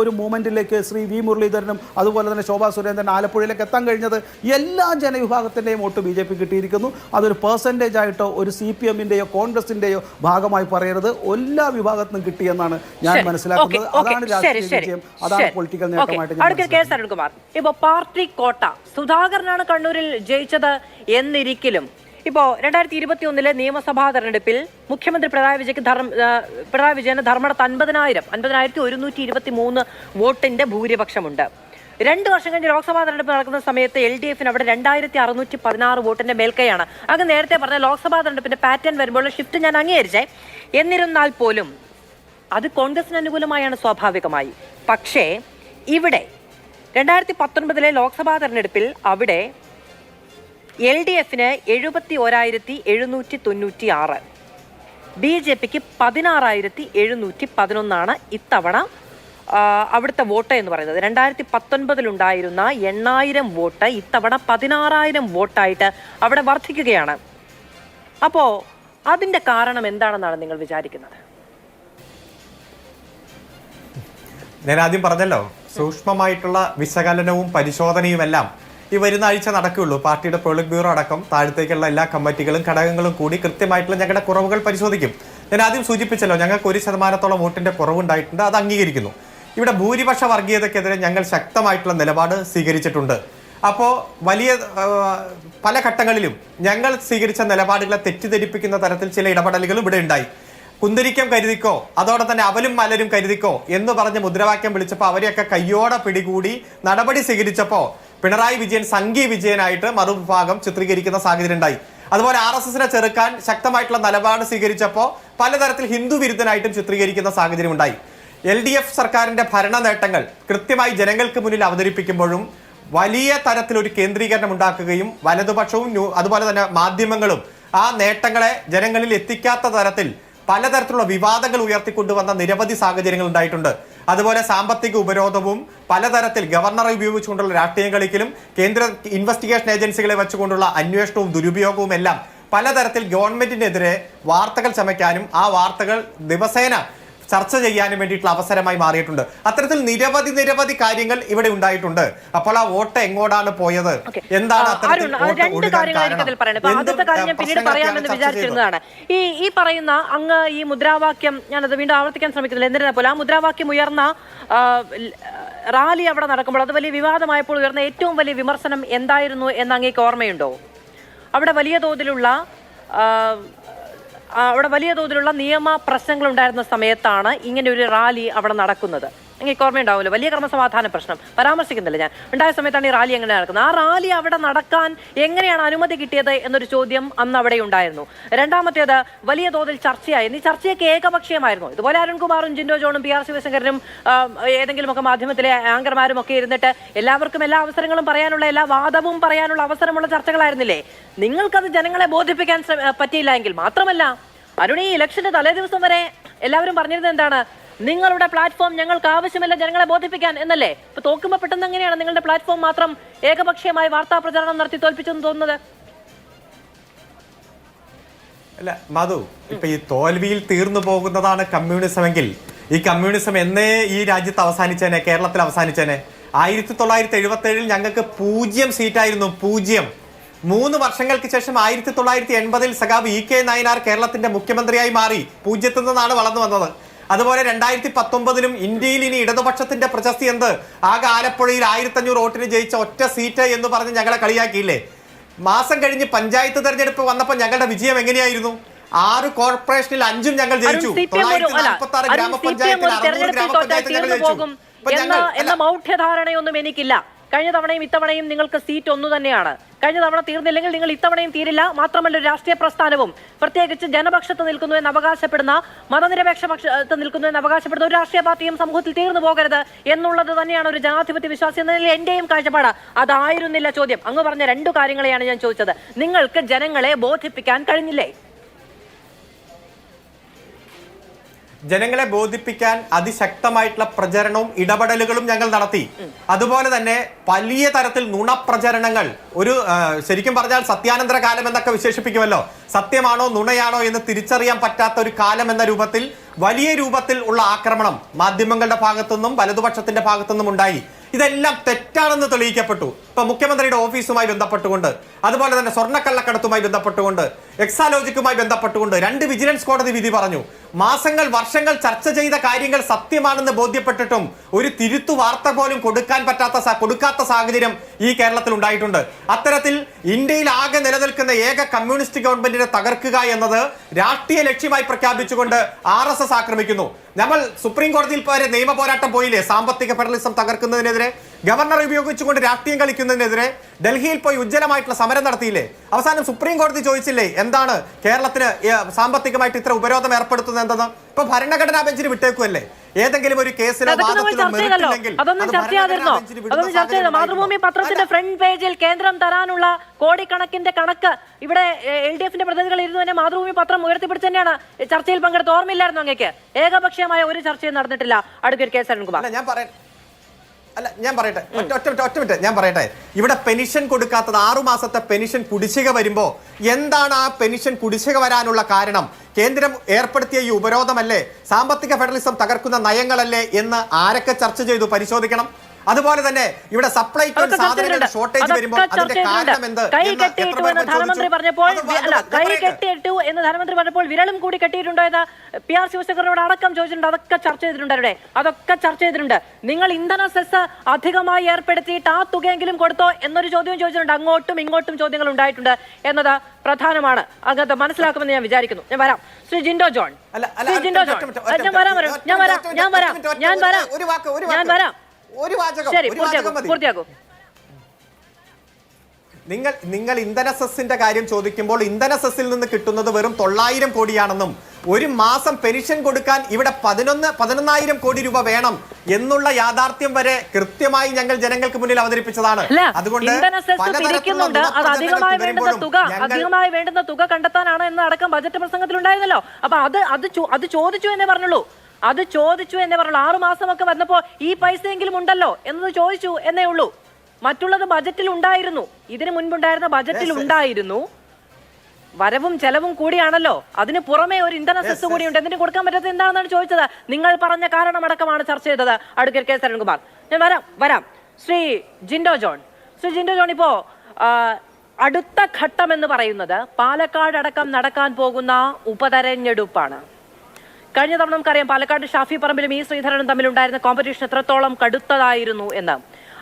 ഒരു മൂവ്മെൻറ്റിലേക്ക് ശ്രീ V. മുരളീധരനും അതുപോലെ തന്നെ ശോഭാ സുരേന്ദ്രൻ ആലപ്പുഴയിലേക്ക് എത്താൻ കഴിഞ്ഞത്. എല്ലാ ജനവിഭാഗത്തിൻ്റെയും വോട്ട് BJP കിട്ടിയിരിക്കുന്നു. അതൊരു പെർസെൻറ്റേജ് ആയിട്ടോ ഒരു CPM-ൻ്റെയോ കോൺഗ്രസിൻ്റെയോ ഭാഗമായി പറയരുത്. എല്ലാ വിഭാഗത്തിനും കിട്ടിയെന്നാണ് ഞാൻ മനസ്സിലാക്കുന്നത്. അതാണ് രാഷ്ട്രീയ വിജയം, അതാണ് പൊളിറ്റിക്കൽ നേട്ടമായിട്ട്. ഇപ്പൊ പാർട്ടി കോട്ട സുധാകരനാണ് കണ്ണൂരിൽ ജയിച്ചത് എന്നിരിക്കലും ഇപ്പോൾ 2021 നിയമസഭാ തെരഞ്ഞെടുപ്പിൽ മുഖ്യമന്ത്രി പിണറായി വിജയന് ധർമ്മടത്ത് 50,123 വോട്ടിന്റെ ഭൂരിപക്ഷമുണ്ട്. 2 വർഷം കഴിഞ്ഞ് ലോക്സഭാ തെരഞ്ഞെടുപ്പ് നടക്കുന്ന സമയത്ത് LDF-ന് അവിടെ 2,616 വോട്ടിന്റെ മേൽക്കൈയാണ്. അങ്ങ് നേരത്തെ പറഞ്ഞ ലോക്സഭാ തെരഞ്ഞെടുപ്പിന്റെ പാറ്റേൺ വരുമ്പോൾ ഷിഫ്റ്റ് ഞാൻ അംഗീകരിച്ചേ. എന്നിരുന്നാൽ പോലും അത് കോൺഗ്രസിന് അനുകൂലമായാണ് സ്വാഭാവികമായി. പക്ഷേ ഇവിടെ 2019 ലോക്സഭാ തെരഞ്ഞെടുപ്പിൽ അവിടെ LDF-ന് 71,796, BJP-ക്ക് 16,711 ഇത്തവണ അവിടുത്തെ വോട്ട് എന്ന് പറയുന്നത്. 2019 ഉണ്ടായിരുന്ന 8,000 വോട്ട് ഇത്തവണ 16,000 വോട്ടായിട്ട് അവിടെ വർദ്ധിക്കുകയാണ്. അപ്പോൾ അതിൻ്റെ കാരണം എന്താണെന്നാണ് നിങ്ങൾ വിചാരിക്കുന്നത്? ഞാൻ ആദ്യം പറഞ്ഞല്ലോ, സൂക്ഷ്മമായിട്ടുള്ള വിശകലനവും പരിശോധനയുമെല്ലാം ഈ വരുന്ന ആഴ്ച നടക്കുകയുള്ളൂ. പാർട്ടിയുടെ പൊളിറ്റ് ബ്യൂറോ അടക്കം താഴത്തേക്കുള്ള എല്ലാ കമ്മിറ്റികളും ഘടകങ്ങളും കൂടി കൃത്യമായിട്ടുള്ള ഞങ്ങളുടെ കുറവുകൾ പരിശോധിക്കും. ഞാൻ ആദ്യം സൂചിപ്പിച്ചല്ലോ, ഞങ്ങൾക്ക് 1% വോട്ടിന്റെ കുറവുണ്ടായിട്ടുണ്ട്, അത് അംഗീകരിക്കുന്നു. ഇവിടെ ഭൂരിപക്ഷ വർഗീയതയ്ക്കെതിരെ ഞങ്ങൾ ശക്തമായിട്ടുള്ള നിലപാട് സ്വീകരിച്ചിട്ടുണ്ട്. അപ്പോൾ പല ഘട്ടങ്ങളിലും ഞങ്ങൾ സ്വീകരിച്ച നിലപാടുകളെ തെറ്റിദ്ധരിപ്പിക്കുന്ന തരത്തിൽ ചില ഇടപെടലുകളും ഇവിടെ ഉണ്ടായി. കുന്തിരിക്കം കരുതിക്കോ, അതോടെ തന്നെ അവലും മലരും കരുതിക്കോ എന്ന് പറഞ്ഞ് മുദ്രാവാക്യം വിളിച്ചപ്പോൾ അവരെയൊക്കെ കയ്യോടെ പിടികൂടി നടപടി സ്വീകരിച്ചപ്പോൾ പിണറായി വിജയൻ സംഘീയ വിജയനായിട്ട് മറുവിഭാഗം ചിത്രീകരിക്കുന്ന സാഹചര്യം ഉണ്ടായി. അതുപോലെ RSS-നെ ചെറുക്കാൻ ശക്തമായിട്ടുള്ള നിലപാട് സ്വീകരിച്ചപ്പോൾ പലതരത്തിൽ ഹിന്ദു വിരുദ്ധനായിട്ടും ചിത്രീകരിക്കുന്ന സാഹചര്യം ഉണ്ടായി. LDF സർക്കാരിന്റെ ഭരണ നേട്ടങ്ങൾ കൃത്യമായി ജനങ്ങൾക്ക് മുന്നിൽ അവതരിപ്പിക്കുമ്പോഴും വലിയ തരത്തിലൊരു കേന്ദ്രീകരണം ഉണ്ടാക്കുകയും വലതുപക്ഷവും അതുപോലെ തന്നെ മാധ്യമങ്ങളും ആ നേട്ടങ്ങളെ ജനങ്ങളിൽ എത്തിക്കാത്ത തരത്തിൽ പലതരത്തിലുള്ള വിവാദങ്ങൾ ഉയർത്തിക്കൊണ്ടുവന്ന നിരവധി സാഹചര്യങ്ങൾ ഉണ്ടായിട്ടുണ്ട്. അതുപോലെ സാമ്പത്തിക ഉപരോധവും പലതരത്തിൽ ഗവർണറെ ഉപയോഗിച്ചുകൊണ്ടുള്ള രാഷ്ട്രീയം കളിക്കലും കേന്ദ്ര ഇൻവെസ്റ്റിഗേഷൻ ഏജൻസികളെ വെച്ചുകൊണ്ടുള്ള അന്വേഷണവും ദുരുപയോഗവും എല്ലാം പലതരത്തിൽ ഗവൺമെന്റിനെതിരെ വാർത്തകൾ ചമയ്ക്കാനും ആ വാർത്തകൾ ദിവസേന ചർച്ച ചെയ്യാനും വേണ്ടിയിട്ടുള്ള അവസരമായി മാറിയിട്ടുണ്ട്. അത്തരത്തിൽ നിരവധി കാര്യങ്ങൾ ഇവിടെ ഉണ്ടായിട്ടുണ്ട്. അപ്പോൾ ആ വോട്ട് എങ്ങോട്ടാണ് പോയത്, എന്താണ് വിചാരിച്ചിരുന്നതാണ് ഈ പറയുന്ന അങ്ങ് ഈ മുദ്രാവാക്യം, ഞാനത് വീണ്ടും ആവർത്തിക്കാൻ ശ്രമിക്കുന്നില്ല, എന്നിരുന്നാൽ പോലും ആ മുദ്രാവാക്യം ഉയർന്ന റാലി അവിടെ നടക്കുമ്പോൾ അത് വലിയ വിവാദമായപ്പോൾ ഉയർന്ന ഏറ്റവും വലിയ വിമർശനം എന്തായിരുന്നു എന്ന് അങ്ങേക്ക് ഓർമ്മയുണ്ടോ? അവിടെ വലിയ തോതിലുള്ള നിയമ പ്രശ്നങ്ങൾ ഉണ്ടായിരുന്ന സമയത്താണ് ഇങ്ങനെ ഒരു റാലി അവിടെ നടക്കുന്നത്. നിങ്ങൾക്ക് ഓർമ്മയുണ്ടാവുമല്ലോ, വലിയ ക്രമസമാധാന പ്രശ്നം പരാമർശിക്കുന്നില്ല ഞാൻ, ഉണ്ടായ സമയത്താണ് ഈ റാലി എങ്ങനെ നടക്കുന്നത്. ആ റാലി അവിടെ നടക്കാൻ എങ്ങനെയാണ് അനുമതി കിട്ടിയത് എന്നൊരു ചോദ്യം അന്ന് അവിടെ ഉണ്ടായിരുന്നു. രണ്ടാമത്തേത്, വലിയ തോതിൽ ചർച്ചയായി. ഈ ചർച്ചയൊക്കെ ഏകപക്ഷീയമായിരുന്നു. ഇതുപോലെ അരുൺകുമാറും ജിൻഡോ ജോണും PR ശിവശങ്കരനും ഏതെങ്കിലുമൊക്കെ മാധ്യമത്തിലെ ആങ്കർമാരും ഒക്കെ ഇരുന്നിട്ട് എല്ലാവർക്കും എല്ലാ അവസരങ്ങളും പറയാനുള്ള, എല്ലാ വാദവും പറയാനുള്ള അവസരമുള്ള ചർച്ചകളായിരുന്നില്ലേ? നിങ്ങൾക്കത് ജനങ്ങളെ ബോധിപ്പിക്കാൻ പറ്റിയില്ല എങ്കിൽ മാത്രമല്ല, അരുൺ, ഈ ഇലക്ഷന്റെ തലേ ദിവസം വരെ എല്ലാവരും പറഞ്ഞിരുന്നത് എന്താണ്? നിങ്ങളുടെ പ്ലാറ്റ്ഫോം ഞങ്ങൾക്ക് ആവശ്യമില്ല ജനങ്ങളെ ബോധിപ്പിക്കാൻ എന്നല്ലേ? ഇപ്പൊ തോക്കുമ്പോ പെട്ടെന്ന് എങ്ങനെയാണ് നിങ്ങളുടെ പ്ലാറ്റ്ഫോം മാത്രം ഏകപക്ഷീയമായി വാർത്താ പ്രചരണം നടത്തി തോൽപ്പിച്ചെന്ന് തോന്നുന്നത്? അല്ല മധു, ഇപ്പൊ ഈ തോൽവിയിൽ തീർന്നു പോകുന്നതാണ് കമ്മ്യൂണിസം എങ്കിൽ ഈ കമ്മ്യൂണിസം എന്നേ ഈ രാജ്യത്ത് അവസാനിച്ചേനെ, കേരളത്തിൽ അവസാനിച്ചേനെ. 1977 ഞങ്ങൾക്ക് 0 സീറ്റായിരുന്നു, 0. 3 വർഷങ്ങൾക്ക് ശേഷം 1980 സഖാവ് EK നായനാർ കേരളത്തിന്റെ മുഖ്യമന്ത്രിയായി മാറി, 0-ൽ നിന്നാണ് വളർന്നു വന്നത്. അതുപോലെ 2019 ഇന്ത്യയിൽ ഇനി ഇടതുപക്ഷത്തിന്റെ പ്രശസ്തി എന്ത്? ആകെ ആലപ്പുഴയിൽ 1500 വോട്ടിന് ജയിച്ച ഒറ്റ സീറ്റ് എന്ന് പറഞ്ഞ് ഞങ്ങളെ കളിയാക്കിയില്ലേ? മാസം കഴിഞ്ഞ് പഞ്ചായത്ത് തെരഞ്ഞെടുപ്പ് വന്നപ്പോൾ ഞങ്ങളുടെ വിജയം എങ്ങനെയായിരുന്നു? 6 കോർപ്പറേഷനിൽ 5ഉം ഞങ്ങൾ ജയിച്ചു. 946 ഗ്രാമപഞ്ചായത്തിൽ 600 ഗ്രാമപഞ്ചായത്തിൽ ഞങ്ങൾ ജയിച്ചു. എന്ന മൗഢ്യധാരണയൊന്നും എനിക്കില്ല. കഴിഞ്ഞ തവണയും ഇത്തവണയും നിങ്ങൾക്ക് സീറ്റ് ഒന്നു തന്നെയാണ്. കഴിഞ്ഞ തവണ തീർന്നില്ലെങ്കിൽ നിങ്ങൾ ഇത്തവണയും തീരില്ല. മാത്രമല്ല ഒരു രാഷ്ട്രീയ പ്രസ്ഥാനവും പ്രത്യേകിച്ച് ജനപക്ഷത്ത് നിൽക്കുന്നു എന്ന് അവകാശപ്പെടുന്ന, മതനിരപേക്ഷ പക്ഷത്ത് നിൽക്കുന്നു എന്ന് അവകാശപ്പെടുന്ന ഒരു രാഷ്ട്രീയ പാർട്ടിയും സമൂഹത്തിൽ തീർന്നു പോകരുത് എന്നുള്ളത് തന്നെയാണ് ഒരു ജനാധിപത്യ വിശ്വാസി എന്ന നിലയിൽ എന്റെയും കാഴ്ചപ്പാട്. അതായിരുന്നില്ല ചോദ്യം. അങ്ങ് പറഞ്ഞ 2 കാര്യങ്ങളെയാണ് ഞാൻ ചോദിച്ചത്. നിങ്ങൾക്ക് ജനങ്ങളെ ബോധിപ്പിക്കാൻ കഴിഞ്ഞില്ലേ? ജനങ്ങളെ ബോധിപ്പിക്കാൻ അതിശക്തമായിട്ടുള്ള പ്രചരണവും ഇടപെടലുകളും ഞങ്ങൾ നടത്തി. അതുപോലെ തന്നെ വലിയ തരത്തിൽ നുണപ്രചരണങ്ങൾ, ഒരു ശരിക്കും പറഞ്ഞാൽ സത്യാനന്തര കാലം എന്നൊക്കെ വിശേഷിപ്പിക്കുമല്ലോ, സത്യമാണോ നുണയാണോ എന്ന് തിരിച്ചറിയാൻ പറ്റാത്ത ഒരു കാലം എന്ന രൂപത്തിൽ വലിയ രൂപത്തിൽ ഉള്ള ആക്രമണം മാധ്യമങ്ങളുടെ ഭാഗത്തുനിന്നും വലതുപക്ഷത്തിന്റെ ഭാഗത്തുനിന്നും ഉണ്ടായി. ഇതെല്ലാം തെറ്റാണെന്ന് തെളിയിക്കപ്പെട്ടു. ഇപ്പൊ മുഖ്യമന്ത്രിയുടെ ഓഫീസുമായി ബന്ധപ്പെട്ടുകൊണ്ട്, അതുപോലെ തന്നെ സ്വർണ്ണക്കള്ളക്കടത്തുമായി ബന്ധപ്പെട്ടുകൊണ്ട്, എക്സാലോജിക്കുമായി ബന്ധപ്പെട്ടുകൊണ്ട് 2 വിജിലൻസ് കോടതി വിധി പറഞ്ഞു. മാസങ്ങൾ വർഷങ്ങൾ ചർച്ച ചെയ്ത കാര്യങ്ങൾ സത്യമാണെന്ന് ബോധ്യപ്പെട്ടിട്ടും ഒരു തിരുത്തു വാർത്ത പോലും കൊടുക്കാത്ത സാഹചര്യം ഈ കേരളത്തിൽ ഉണ്ടായിട്ടുണ്ട്. അത്തരത്തിൽ ഇന്ത്യയിൽ ആകെ നിലനിൽക്കുന്ന ഏക കമ്മ്യൂണിസ്റ്റ് ഗവൺമെന്റിനെ തകർക്കുക എന്നത് രാഷ്ട്രീയ ലക്ഷ്യമായി പ്രഖ്യാപിച്ചുകൊണ്ട് RSS ആക്രമിക്കുന്നു. നമ്മൾ സുപ്രീം കോടതിയിൽ വരെ നിയമ പോരാട്ടം പോയില്ലേ? സാമ്പത്തിക ഫെഡറലിസം തകർക്കുന്നതിനെതിരെ, ഗവർണർ ഉപയോഗിച്ചുകൊണ്ട് രാഷ്ട്രീയം കളിക്കുന്നതിനെതിരെ ഡൽഹിയിൽ പോയി ഉജ്ജ്വലമായിട്ടുള്ള സമരം നടത്തിയില്ലേ? അവസാനം സുപ്രീം കോടതി ചോദിച്ചില്ലേ എന്താണ് കേരളത്തിന് സാമ്പത്തികമായിട്ട് ഇത്ര ഉപരോധം ഏർപ്പെടുത്തുന്നത് എന്തെന്ന്? ഇപ്പൊ ഭരണഘടനാ ബെഞ്ചിന് വിട്ടേക്കുമല്ലേ? ഏതെങ്കിലും ഒരു കേസിലോ മാതൃഭൂമി പത്രത്തിന്റെ ഫ്രണ്ട് പേജിൽ കേന്ദ്രം തരാനുള്ള കോടിക്കണക്കിന്റെ കണക്ക് ഇവിടെ LDFന്റെ പ്രതിനിധികൾ ഇരുന്ന് തന്നെ മാതൃഭൂമി പത്രം ഉയർത്തിപ്പിടിച്ച് തന്നെയാണ് ചർച്ചയിൽ പങ്കെടുത്ത്. ഓർമ്മയില്ലായിരുന്നു അങ്ങേക്ക്? ഏകപക്ഷീയമായ ഒരു ചർച്ചയും നടന്നിട്ടില്ല. Advocate K Sarankumar. ഞാൻ പറയട്ടെ, ഇവിടെ പെൻഷൻ കൊടുക്കാത്തത് 6 മാസത്തെ പെൻഷൻ കുടിശ്ശിക വരുമ്പോ എന്താണ് ആ പെൻഷൻ കുടിശ്ശിക വരാനുള്ള കാരണം? കേന്ദ്രം ഏർപ്പെടുത്തിയ ഈ ഉപരോധമല്ലേ, സാമ്പത്തിക ഫെഡറലിസം തകർക്കുന്ന നയങ്ങളല്ലേ എന്ന് ആരൊക്കെ ചർച്ച ചെയ്തു? പരിശോധിക്കണം. അതുപോലെ തന്നെ ഇവിടെ സപ്ലൈകോ സാധനങ്ങളുടെ ഷോർട്ടേജ് വരുമ്പോൾ അതിന്റെ കാരണം എന്ത്? ധനമന്ത്രി പറഞ്ഞപ്പോൾ വിരളും കൂടി കെട്ടിയിട്ടുണ്ടോ എന്ന് PR ശിവശങ്കറിനോട് അടക്കം ചോദിച്ചിട്ടുണ്ട്. അതൊക്കെ ചർച്ച ചെയ്തിട്ടുണ്ട്. നിങ്ങൾ ഇന്ധന സെസ് അധികമായി ഏർപ്പെടുത്തിയിട്ട് ആ തുകയെങ്കിലും കൊടുത്തോ എന്നൊരു ചോദ്യം ചോദിച്ചിട്ടുണ്ട്. അങ്ങോട്ടും ഇങ്ങോട്ടും ചോദ്യങ്ങൾ ഉണ്ടായിട്ടുണ്ട് എന്നത് പ്രധാനമാണ്. അങ്ങനത്തെ മനസ്സിലാക്കുമെന്ന് ഞാൻ വിചാരിക്കുന്നു. ഞാൻ വരാം. ശ്രീ ജിൻഡോ ജോൺ, നിങ്ങൾ ഇന്ധന സെസ്സിന്റെ കാര്യം ചോദിക്കുമ്പോൾ ഇന്ധന സെസ്സിൽ നിന്ന് കിട്ടുന്നത് വെറും 900 കോടിയാണെന്നും ഒരു മാസം പെൻഷൻ കൊടുക്കാൻ ഇവിടെ 11,000 കോടി രൂപ വേണം എന്നുള്ള യാഥാർത്ഥ്യം വരെ കൃത്യമായി ഞങ്ങൾ ജനങ്ങൾക്ക് മുന്നിൽ അവതരിപ്പിച്ചതാണ്. അതുകൊണ്ട് അധികമായി വേണ്ടുന്ന തുക കണ്ടെത്താനാണ് എന്ന് അടക്കം ബജറ്റ് പ്രസംഗത്തിൽ ഉണ്ടായിരുന്നല്ലോ. അപ്പൊ അത് ചോദിച്ചു എന്നേ പറഞ്ഞുള്ളൂ. 6 മാസമൊക്കെ വന്നപ്പോ ഈ പൈസയെങ്കിലും ഉണ്ടല്ലോ എന്നത് ചോദിച്ചു എന്നേ ഉള്ളൂ. മറ്റുള്ളത് ബജറ്റിൽ ഉണ്ടായിരുന്നു. ഇതിനു മുൻപുണ്ടായിരുന്ന ബജറ്റിൽ ഉണ്ടായിരുന്നു. വരവും ചെലവും കൂടിയാണല്ലോ. അതിന് പുറമെ ഒരു ഇന്ധന സെസ് കൂടിയുണ്ട്. എന്തിനു കൊടുക്കാൻ പറ്റാത്ത എന്താണെന്നാണ് ചോദിച്ചത്. നിങ്ങൾ പറഞ്ഞ കാരണമടക്കമാണ് ചർച്ച ചെയ്തത്. അഡ്വക്കേറ്റ് കെ സരൺകുമാർ, ഞാൻ വരാം. ശ്രീ ജിൻഡോ ജോൺ, ഇപ്പോ അടുത്ത ഘട്ടം എന്ന് പറയുന്നത് പാലക്കാട് അടക്കം നടക്കാൻ പോകുന്ന ഉപതെരഞ്ഞെടുപ്പാണ്. കഴിഞ്ഞ തവണ നമുക്കറിയാം പാലക്കാട് ഷാഫി പറമ്പിലും ഈ ശ്രീധരനും തമ്മിലുണ്ടായിരുന്ന കോമ്പറ്റീഷൻ എത്രത്തോളം കടുത്തതായിരുന്നു എന്ന്.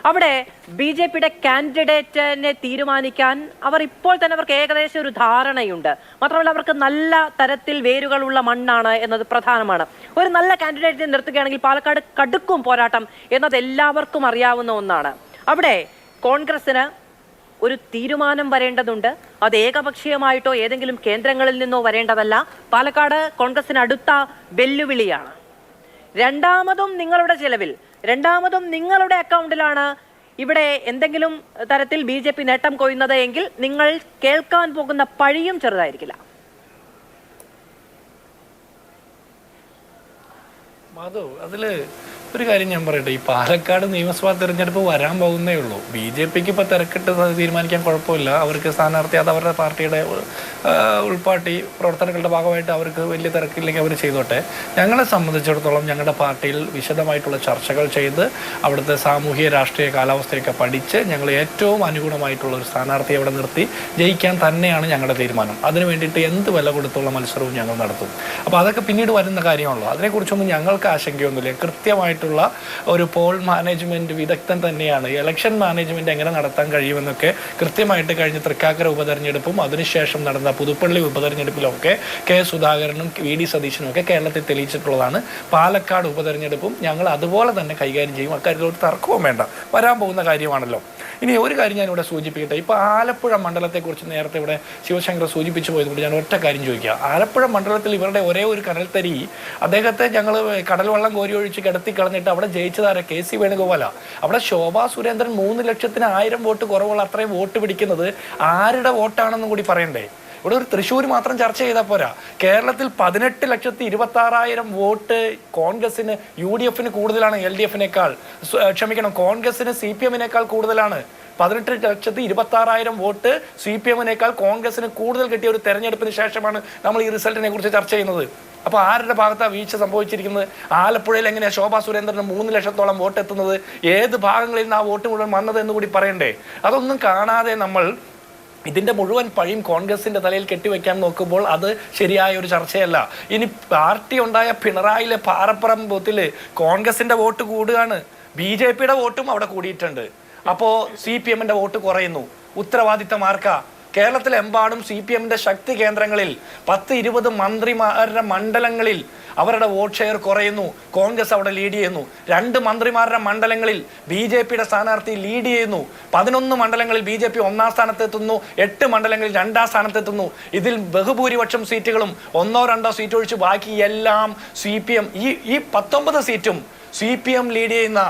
അവിടെ BJPയുടെ കാൻഡിഡേറ്റിനെ തീരുമാനിക്കാൻ ഇപ്പോൾ തന്നെ അവർക്ക് ഏകദേശം ഒരു ധാരണയുണ്ട്. മാത്രമല്ല അവർക്ക് നല്ല തരത്തിൽ വേരുകളുള്ള മണ്ണാണ് എന്നത് പ്രധാനമാണ്. ഒരു നല്ല കാൻഡിഡേറ്റിനെ നിർത്തുകയാണെങ്കിൽ പാലക്കാട് കടുക്കും പോരാട്ടം എന്നത് എല്ലാവർക്കും അറിയാവുന്ന ഒന്നാണ്. അവിടെ കോൺഗ്രസിന് ഒരു തീരുമാനം വരേണ്ടതുണ്ട്. അത് ഏകപക്ഷീയമായിട്ടോ ഏതെങ്കിലും കേന്ദ്രങ്ങളിൽ നിന്നോ വരേണ്ടതല്ല. പാലക്കാട് കോൺഗ്രസിന് അടുത്ത വെല്ലുവിളിയാണ്. രണ്ടാമതും നിങ്ങളുടെ ചെലവിൽ, രണ്ടാമതും നിങ്ങളുടെ അക്കൗണ്ടിലാണ് ഇവിടെ എന്തെങ്കിലും തരത്തിൽ BJP നേട്ടം കൊയ്യുന്നത് എങ്കിൽ നിങ്ങൾ കേൾക്കാൻ പോകുന്ന പഴിയും ചെറുതായിരിക്കില്ല. മാധവ്, അതില് ഒരു കാര്യം ഞാൻ പറയട്ടെ. ഈ പാലക്കാട് നിയമസഭാ തെരഞ്ഞെടുപ്പ് വരാൻ പോകുന്നേ ഉള്ളൂ. BJPക്ക് ഇപ്പോൾ തിരക്കിട്ട് തീരുമാനിക്കാൻ കുഴപ്പമില്ല. അവർക്ക് സ്ഥാനാർത്ഥി, അത് അവരുടെ പാർട്ടിയുടെ ഉൾപാർട്ടി പ്രവർത്തനങ്ങളുടെ ഭാഗമായിട്ട് അവർക്ക് വലിയ തിരക്കില്ലെങ്കിൽ അവർ ചെയ്തോട്ടെ. ഞങ്ങളെ സംബന്ധിച്ചിടത്തോളം ഞങ്ങളുടെ പാർട്ടിയിൽ വിശദമായിട്ടുള്ള ചർച്ചകൾ ചെയ്ത് അവിടുത്തെ സാമൂഹിക രാഷ്ട്രീയ കാലാവസ്ഥയൊക്കെ പഠിച്ച് ഞങ്ങൾ ഏറ്റവും അനുകൂലമായിട്ടുള്ള ഒരു സ്ഥാനാർത്ഥിയെ അവിടെ നിർത്തി ജയിക്കാൻ തന്നെയാണ് ഞങ്ങളുടെ തീരുമാനം. അതിന് വേണ്ടിയിട്ട് എന്ത് വില കൊടുത്തുള്ള മത്സരവും ഞങ്ങൾ നടത്തും. അപ്പോൾ അതൊക്കെ പിന്നീട് വരുന്ന കാര്യമാണല്ലോ. അതിനെക്കുറിച്ചൊന്നും ഞങ്ങൾക്ക് ആശങ്കയൊന്നുമില്ല. കൃത്യമായിട്ട് ചെയ്തിട്ടുള്ള ഒരു പോൾ മാനേജ്മെന്റ് വിദഗ്ധൻ തന്നെയാണ്. ഇലക്ഷൻ മാനേജ്മെന്റ് എങ്ങനെ നടത്താൻ കഴിയുമെന്നൊക്കെ കൃത്യമായിട്ട് കഴിഞ്ഞ തൃക്കാക്കര ഉപതെരഞ്ഞെടുപ്പും അതിനുശേഷം നടന്ന പുതുപ്പള്ളി ഉപതെരഞ്ഞെടുപ്പിലൊക്കെ കെ സുധാകരനും വി ഡി സതീശനും ഒക്കെ കേരളത്തിൽ തെളിയിച്ചിട്ടുള്ളതാണ്. പാലക്കാട് ഉപതെരഞ്ഞെടുപ്പും ഞങ്ങൾ അതുപോലെ തന്നെ കൈകാര്യം ചെയ്യും. അക്കാര്യത്തിലോട്ട് തർക്കവും വേണ്ട, വരാൻ പോകുന്ന കാര്യമാണല്ലോ. ഇനി ഒരു കാര്യം ഞാനിവിടെ സൂചിപ്പിക്കട്ടെ. ഇപ്പോൾ ആലപ്പുഴ മണ്ഡലത്തെക്കുറിച്ച് നേരത്തെ ഇവിടെ ശിവശങ്കർ സൂചിപ്പിച്ചു പോയതുകൊണ്ട് ഞാൻ ഒറ്റ കാര്യം ചോദിക്കുക. ആലപ്പുഴ മണ്ഡലത്തിൽ ഇവരുടെ ഒരേ ഒരു കനൽത്തരി, അദ്ദേഹത്തെ ഞങ്ങൾ കടൽ വെള്ളം കോരി ഒഴിച്ച് കിടത്തി കളഞ്ഞിട്ട് അവിടെ ജയിച്ചതാരെ KC വേണുഗോപാല. അവിടെ ശോഭാ സുരേന്ദ്രൻ 3,00,000 വോട്ട് കുറവുള്ള അത്രയും വോട്ട് പിടിക്കുന്നത് ആരുടെ വോട്ടാണെന്നും കൂടി പറയണ്ടേ? ഇവിടെ ഒരു തൃശ്ശൂർ മാത്രം ചർച്ച ചെയ്താൽ പോരാ. കേരളത്തിൽ 18,26,000 വോട്ട് കോൺഗ്രസിന് UDF-ന് കൂടുതലാണ്, LDF-നേക്കാൾ ക്ഷമിക്കണം, കോൺഗ്രസിന് CPM-നേക്കാൾ കൂടുതലാണ്. 18,26,000 വോട്ട് CPM-നേക്കാൾ കോൺഗ്രസിന് കൂടുതൽ കിട്ടിയ ഒരു തെരഞ്ഞെടുപ്പിന് ശേഷമാണ് നമ്മൾ ഈ റിസൾട്ടിനെ കുറിച്ച് ചർച്ച ചെയ്യുന്നത്. അപ്പോൾ ആരുടെ ഭാഗത്താണ് വീഴ്ച സംഭവിച്ചിരിക്കുന്നത്? ആലപ്പുഴയിൽ എങ്ങനെയാണ് ശോഭാ സുരേന്ദ്രന് 3 ലക്ഷത്തോളം വോട്ട് എത്തുന്നത്? ഏത് ഭാഗങ്ങളിൽ നിന്ന് ആ വോട്ട് മുഴുവൻ വന്നത് എന്ന് കൂടി പറയണ്ടേ? അതൊന്നും കാണാതെ നമ്മൾ ഇതിൻ്റെ മുഴുവൻ പഴിയും കോൺഗ്രസിൻ്റെ തലയിൽ കെട്ടിവെക്കാൻ നോക്കുമ്പോൾ അത് ശരിയായ ഒരു ചർച്ചയല്ല. ഇനി പാർട്ടി ഉണ്ടായ പിണറായിലെ പാറപ്പുറം ബൂത്തിൽ കോൺഗ്രസിൻ്റെ വോട്ട് കൂടുകയാണ്, BJP-യുടെ വോട്ടും അവിടെ കൂടിയിട്ടുണ്ട്. അപ്പോൾ CPM-ന്റെ വോട്ട് കുറയുന്നു. ഉത്തരവാദിത്തം ആർക്കാ? കേരളത്തിലെമ്പാടും CPM-ന്റെ ശക്തി കേന്ദ്രങ്ങളിൽ 10-20 മന്ത്രിമാരുടെ മണ്ഡലങ്ങളിൽ അവരുടെ വോട്ട് ഷെയർ കുറയുന്നു. കോൺഗ്രസ് അവിടെ ലീഡ് ചെയ്യുന്നു. 2 മന്ത്രിമാരുടെ മണ്ഡലങ്ങളിൽ BJP-യുടെ സ്ഥാനാർത്ഥി ലീഡ് ചെയ്യുന്നു. 11 മണ്ഡലങ്ങളിൽ BJP 1-ാം സ്ഥാനത്തെത്തുന്നു. 8 മണ്ഡലങ്ങളിൽ 2-ാം സ്ഥാനത്തെത്തുന്നു. ഇതിൽ ബഹുഭൂരിപക്ഷം സീറ്റുകളും 1-2 സീറ്റ് ഒഴിച്ച് ബാക്കി എല്ലാം CPM, ഈ 19 സീറ്റും CPM ലീഡ് ചെയ്യുന്ന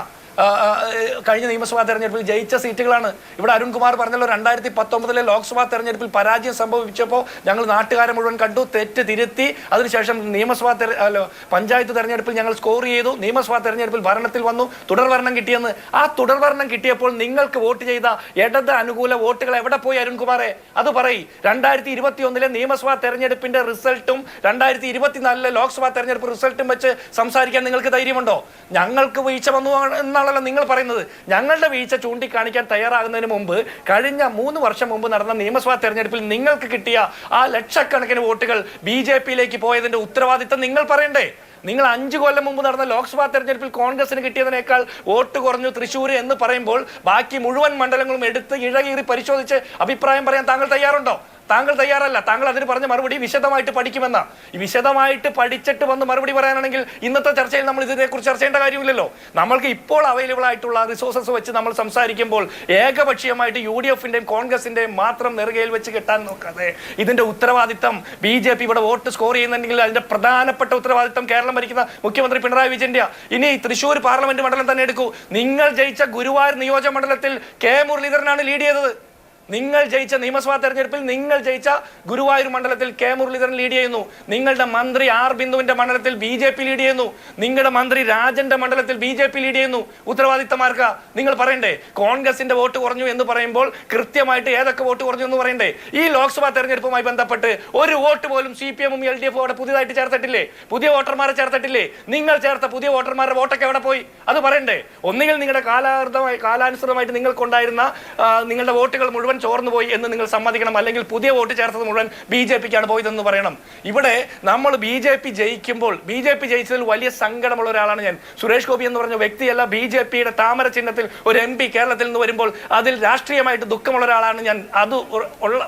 കഴിഞ്ഞ നിയമസഭാ തെരഞ്ഞെടുപ്പിൽ ജയിച്ച സീറ്റുകളാണ്. ഇവിടെ അരുൺകുമാർ പറഞ്ഞല്ലോ, 2019 ലോക്സഭാ തെരഞ്ഞെടുപ്പിൽ പരാജയം സംഭവിച്ചപ്പോൾ ഞങ്ങൾ നാട്ടുകാരെ മുഴുവൻ കണ്ടു, തെറ്റ് തിരുത്തി, അതിനുശേഷം പഞ്ചായത്ത് തെരഞ്ഞെടുപ്പിൽ ഞങ്ങൾ സ്കോർ ചെയ്തു, നിയമസഭാ തെരഞ്ഞെടുപ്പിൽ ഭരണത്തിൽ വന്നു, തുടർഭരണം കിട്ടിയെന്ന്. ആ തുടർഭരണം കിട്ടിയപ്പോൾ നിങ്ങൾക്ക് വോട്ട് ചെയ്ത ഇടത് അനുകൂല വോട്ടുകൾ എവിടെ പോയി അരുൺകുമാറെ? അത് പറയും. 2021 നിയമസഭാ തെരഞ്ഞെടുപ്പിന്റെ റിസൾട്ടും 2024 ലോക്സഭാ തെരഞ്ഞെടുപ്പ് റിസൾട്ടും വെച്ച് സംസാരിക്കാൻ നിങ്ങൾക്ക് ധൈര്യമുണ്ടോ? ഞങ്ങൾക്ക് വീഴ്ച വന്നു എന്നാണല്ലോ നിങ്ങൾ പറയുന്നത്. ഞങ്ങളുടെ വീഴ്ച ചൂണ്ടിക്കാണിക്കാൻ തയ്യാറാകുന്നതിന് മുമ്പ് കഴിഞ്ഞ 3 വർഷം മുമ്പ് നടന്ന നിയമസഭാ തെരഞ്ഞെടുപ്പിൽ നിങ്ങൾക്ക് കിട്ടിയ ആ ലക്ഷക്കണക്കിന് വോട്ടുകൾ BJP-യിലേക്ക് പോയതിന്റെ ഉത്തരവാദിത്തം നിങ്ങൾ പറയണ്ടേ? നിങ്ങൾ 5 കൊല്ലം മുമ്പ് നടന്ന ലോക്സഭാ തെരഞ്ഞെടുപ്പിൽ കോൺഗ്രസിന് കിട്ടിയതിനേക്കാൾ വോട്ട് കുറഞ്ഞു തൃശ്ശൂർ എന്ന് പറയുമ്പോൾ ബാക്കി മുഴുവൻ മണ്ഡലങ്ങളും എടുത്ത് ഇഴകീറി പരിശോധിച്ച് അഭിപ്രായം പറയാൻ താങ്കൾ തയ്യാറുണ്ടോ? താങ്കൾ തയ്യാറല്ല. താങ്കൾ അതിന് പറഞ്ഞ മറുപടി വിശദമായിട്ട് പഠിക്കുമെന്ന. ഈ വിശദമായിട്ട് പഠിച്ചിട്ട് വന്ന് മറുപടി പറയാനാണെങ്കിൽ ഇന്നത്തെ ചർച്ചയിൽ നമ്മൾ ഇതിനെക്കുറിച്ച് ചർച്ച ചെയ്യേണ്ട കാര്യമില്ലല്ലോ. നമ്മൾക്ക് ഇപ്പോൾ അവൈലബിൾ ആയിട്ടുള്ള റിസോഴ്സസ് വെച്ച് നമ്മൾ സംസാരിക്കുമ്പോൾ ഏകപക്ഷീയമായിട്ട് UDF-ന്റെയും കോൺഗ്രസിന്റെയും മാത്രം നെറുകയിൽ വെച്ച് കെട്ടാൻ നോക്കാതെ ഇതിന്റെ ഉത്തരവാദിത്തം BJP ഇവിടെ വോട്ട് സ്കോർ ചെയ്യുന്നുണ്ടെങ്കിൽ അതിന്റെ പ്രധാനപ്പെട്ട ഉത്തരവാദിത്തം കേരളം ഭരിക്കുന്ന മുഖ്യമന്ത്രി പിണറായി വിജയന്റെ. ഇനി തൃശ്ശൂർ പാർലമെന്റ് മണ്ഡലം തന്നെ എടുക്കൂ. നിങ്ങൾ ജയിച്ച ഗുരുവായൂർ നിയോജക മണ്ഡലത്തിൽ K മുരളീധരനാണ് ലീഡ് ചെയ്തത്. നിങ്ങൾ ജയിച്ച നിയമസഭാ തെരഞ്ഞെടുപ്പിൽ നിങ്ങൾ ജയിച്ച ഗുരുവായൂർ മണ്ഡലത്തിൽ K മുരളീധരൻ ലീഡ് ചെയ്യുന്നു. നിങ്ങളുടെ മന്ത്രി R ബിന്ദുവിന്റെ മണ്ഡലത്തിൽ BJP ലീഡ് ചെയ്യുന്നു. നിങ്ങളുടെ മന്ത്രി രാജന്റെ മണ്ഡലത്തിൽ BJP ലീഡ് ചെയ്യുന്നു. ഉത്തരവാദിത്തമാർക്കാ? നിങ്ങൾ പറയണ്ടേ? കോൺഗ്രസിന്റെ വോട്ട് കുറഞ്ഞു എന്ന് പറയുമ്പോൾ കൃത്യമായിട്ട് ഏതൊക്കെ വോട്ട് കുറഞ്ഞു എന്ന് പറയണ്ടേ? ഈ ലോക്സഭാ തെരഞ്ഞെടുപ്പുമായി ബന്ധപ്പെട്ട് ഒരു വോട്ട് പോലും CPM-ഉം LDF-ഉം അവിടെ പുതിയതായിട്ട് ചേർത്തിട്ടില്ലേ? പുതിയ വോട്ടർമാരെ ചേർത്തിട്ടില്ലേ? നിങ്ങൾ ചേർത്ത പുതിയ വോട്ടർമാരുടെ വോട്ടൊക്കെ എവിടെ പോയി? അത് പറയണ്ടേ? ഒന്നുകിൽ നിങ്ങളുടെ കാലാനുസൃതമായിട്ട് നിങ്ങൾക്കുണ്ടായിരുന്ന നിങ്ങളുടെ വോട്ടുകൾ മുഴുവൻ ചോർന്നു പോയി എന്ന് നിങ്ങൾ സമ്മതിക്കണം, അല്ലെങ്കിൽ പുതിയ വോട്ട് ചേർത്തത് മുഴുവൻ BJP-ക്കാണ് പോയതെന്ന് പറയണം. ഇവിടെ നമ്മൾ BJP ജയിക്കുമ്പോൾ, BJP ജയിച്ചതിൽ വലിയ സങ്കടമുള്ള ഒരാളാണ് ഞാൻ. സുരേഷ് ഗോപി എന്ന് പറഞ്ഞ വ്യക്തിയല്ല, BJP-യുടെ താമര ചിഹ്നത്തിൽ ഒരു MP കേരളത്തിൽ നിന്ന് വരുമ്പോൾ അതിൽ രാഷ്ട്രീയമായിട്ട് ദുഃഖമുള്ള ഒരാളാണ് ഞാൻ. അത്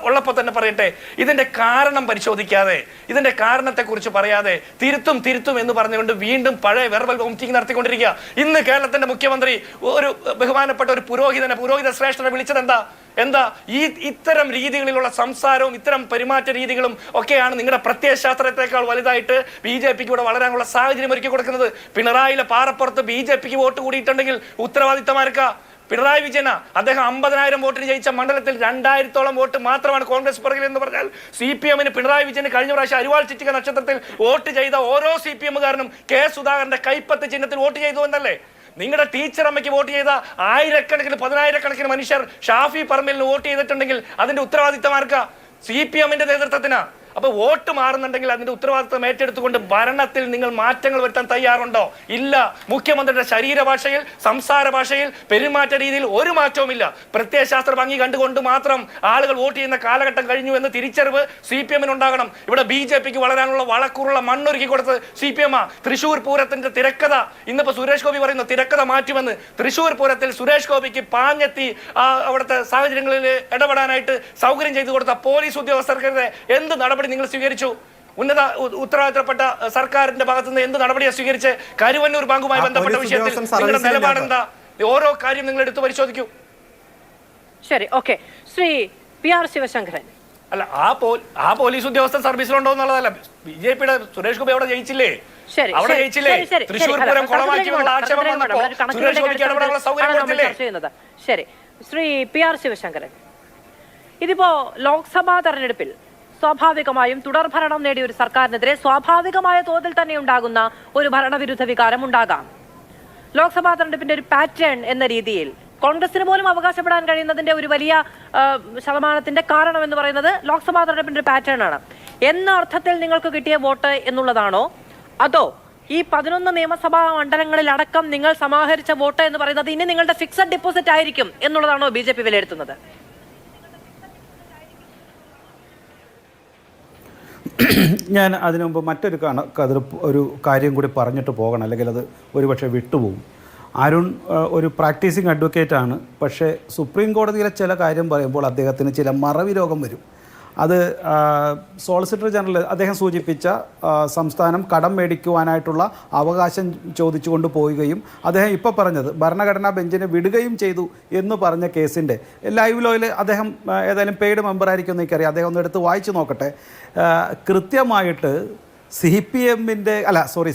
ഉള്ളപ്പോൾ തന്നെ പറയട്ടെ, ഇതിന്റെ കാരണം പരിശോധിക്കാതെ, ഇതിന്റെ കാരണത്തെക്കുറിച്ച് പറയാതെ തിരുത്തും എന്ന് പറഞ്ഞുകൊണ്ട് വീണ്ടും പഴയ വെർബൽ വോമിറ്റിംഗ് നടത്തിക്കൊണ്ടിരിക്കുക. ഇന്ന് കേരളത്തിന്റെ മുഖ്യമന്ത്രി ഒരു ബഹുമാനപ്പെട്ട ഒരു പുരോഹിത ശ്രേഷ്ഠനെ വിളിച്ചത് എന്താ? ഇത്തരം രീതികളിലുള്ള സംസാരവും ഇത്തരം പെരുമാറ്റ രീതികളും ഒക്കെയാണ് നിങ്ങളുടെ പ്രത്യയശാസ്ത്രത്തെക്കാൾ വലുതായിട്ട് BJP-ക്ക് ഇവിടെ വളരാനുള്ള സാഹചര്യം ഒരുക്കി കൊടുക്കുന്നത്. പിണറായിലെ പാറപ്പുറത്ത് BJP-ക്ക് വോട്ട് കൂടിയിട്ടുണ്ടെങ്കിൽ ഉത്തരവാദിത്തമാർക്കാ? പിണറായി വിജയന. അദ്ദേഹം 50,000 വോട്ടിന് ജയിച്ച മണ്ഡലത്തിൽ 2,000-ഓളം വോട്ട് മാത്രമാണ് കോൺഗ്രസ് പുറകിൽ എന്ന് പറഞ്ഞാൽ CPM-ന് പിണറായി വിജയന് കഴിഞ്ഞ പ്രാവശ്യം അരിവാൾ ചിറ്റിക നക്ഷത്രത്തിൽ വോട്ട് ചെയ്ത ഓരോ CPM-കാരനും K സുധാകരന്റെ കൈപ്പത്ത് ചിഹ്നത്തിൽ വോട്ട് ചെയ്തു എന്നല്ലേ? നിങ്ങളുടെ ടീച്ചർ അമ്മയ്ക്ക് വോട്ട് ചെയ്ത 1000-കണക്കിന് 10,000-കണക്കിന് മനുഷ്യർ ഷാഫി പറമ്പിലിന് വോട്ട് ചെയ്തിട്ടുണ്ടെങ്കിൽ അതിന്റെ ഉത്തരവാദിത്തമാർക്കാ? CPM-ന്റെ നേതൃത്വത്തിനാ? അപ്പൊ വോട്ട് മാറുന്നുണ്ടെങ്കിൽ അതിന്റെ ഉത്തരവാദിത്വം ഏറ്റെടുത്തുകൊണ്ട് ഭരണത്തിൽ നിങ്ങൾ മാറ്റങ്ങൾ വരുത്താൻ തയ്യാറുണ്ടോ? ഇല്ല. മുഖ്യമന്ത്രിയുടെ ശരീരഭാഷയിൽ, സംസാര ഭാഷയിൽ, പെരുമാറ്റ രീതിയിൽ ഒരു മാറ്റവുമില്ല. പ്രത്യയശാസ്ത്ര ഭംഗി കണ്ടുകൊണ്ട് മാത്രം ആളുകൾ വോട്ട് ചെയ്യുന്ന കാലഘട്ടം കഴിഞ്ഞു എന്ന് തിരിച്ചറിവ് CPM ഉണ്ടാകണം. ഇവിടെ BJPക്ക് വളരാനുള്ള വളക്കൂറുള്ള മണ്ണൊരുക്കി കൊടുത്തത് CPM. തൃശൂർ പൂരത്തിന്റെ തിരക്കഥ ഇന്നിപ്പോ സുരേഷ് ഗോപി പറയുന്ന തിരക്കഥ മാറ്റുമെന്ന്. തൃശൂർ പൂരത്തിൽ സുരേഷ് ഗോപിക്ക് പാഞ്ഞെത്തി അവിടുത്തെ സാഹചര്യങ്ങളിൽ ഇടപെടാനായിട്ട് സൗകര്യം ചെയ്തു കൊടുത്ത പോലീസ് ഉദ്യോഗസ്ഥർക്കെതിരെ എന്ത് നടപടി നിങ്ങൾ സ്വീകരിച്ചു? ഉത്തരവാദിത്തപ്പെട്ട സർക്കാരിന്റെ ഭാഗത്തുനിന്ന് എന്ത് നടപടിയാണ് സ്വീകരിച്ച്? കരുവന്നൂർ ബാങ്കുമായി ബന്ധപ്പെട്ട വിഷയത്തിൽ നിങ്ങളുടെ നിലപാടെന്താ? ഓരോ കാര്യം നിങ്ങൾ എടുത്തു പരിശോധിക്കൂ. ശരി, ഓക്കെ. ശ്രീ PR ശിവശങ്കരൻ. അല്ല, ആ പോലീസ് ഉദ്യോഗസ്ഥൻ സർവീസിലുണ്ടോ എന്നുള്ളതല്ല. BJPയുടെ സുരേഷ് ഗോപി അവിടെ ജയിച്ചില്ലേ? അവിടെ ജയിച്ചില്ലേ? തൃശ്ശൂർ പൂരം കുളമാക്കിയുള്ള ആക്ഷേപം വന്നപ്പോൾ സുരേഷ് ഗോപിക്ക് ഇടപെടാനുള്ള സൗകര്യം കൊടുത്തില്ലേ? ശരി, ശ്രീ PR ശിവശങ്കരൻ, ഇതിപ്പോ ലോക്സഭാ തെരഞ്ഞെടുപ്പിൽ സ്വാഭാവികമായും തുടർഭരണം നേടിയ ഒരു സർക്കാരിനെതിരെ സ്വാഭാവികമായ തോതിൽ തന്നെ ഉണ്ടാകുന്ന ഒരു ഭരണവിരുദ്ധ വികാരം ഉണ്ടാകാം. ലോക്സഭാ തെരഞ്ഞെടുപ്പിന്റെ ഒരു പാറ്റേൺ എന്ന രീതിയിൽ കോൺഗ്രസിന് പോലും അവകാശപ്പെടാൻ കഴിയുന്നതിന്റെ ഒരു വലിയ ശതമാനത്തിന്റെ കാരണം എന്ന് പറയുന്നത് ലോക്സഭാ തെരഞ്ഞെടുപ്പിന്റെ ഒരു പാറ്റേൺ ആണ്. എന്ന അർത്ഥത്തിൽ നിങ്ങൾക്ക് കിട്ടിയ വോട്ട് എന്നുള്ളതാണോ, അതോ ഈ 11 നിയമസഭാ മണ്ഡലങ്ങളിൽ അടക്കം നിങ്ങൾ സമാഹരിച്ച വോട്ട് എന്ന് പറയുന്നത് ഇനി നിങ്ങളുടെ ഫിക്സഡ് ഡെപ്പോസിറ്റ് ആയിരിക്കും എന്നുള്ളതാണോ BJP വിലയിരുത്തുന്നത്? ഞാൻ അതിനു മുമ്പ് മറ്റൊരു ഒരു കാര്യം കൂടി പറഞ്ഞിട്ട് പോകണം, അല്ലെങ്കിൽ അത് ഒരുപക്ഷെ വിട്ടുപോകും. അരുൺ ഒരു പ്രാക്ടീസിങ് അഡ്വക്കേറ്റാണ്. പക്ഷേ സുപ്രീം കോടതിയിലെ ചില കാര്യം പറയുമ്പോൾ അദ്ദേഹത്തിന് ചില മറവി രോഗം വരും. അത് സോളിസിറ്റർ ജനറൽ അദ്ദേഹം സൂചിപ്പിച്ച സംസ്ഥാനം കടം മേടിക്കുവാനായിട്ടുള്ള അവകാശം ചോദിച്ചുകൊണ്ട് പോവുകയും അദ്ദേഹം ഇപ്പോൾ പറഞ്ഞത് ഭരണഘടനാ ബെഞ്ചിനെ വിടുകയും ചെയ്തു എന്ന് പറഞ്ഞ കേസിൻ്റെ ലൈവ് ലോയിൽ അദ്ദേഹം ഏതായാലും പെയ്ഡ് മെമ്പറായിരിക്കും എന്ന് എനിക്കറിയാം. അദ്ദേഹം ഒന്ന് എടുത്ത് വായിച്ചു നോക്കട്ടെ. കൃത്യമായിട്ട്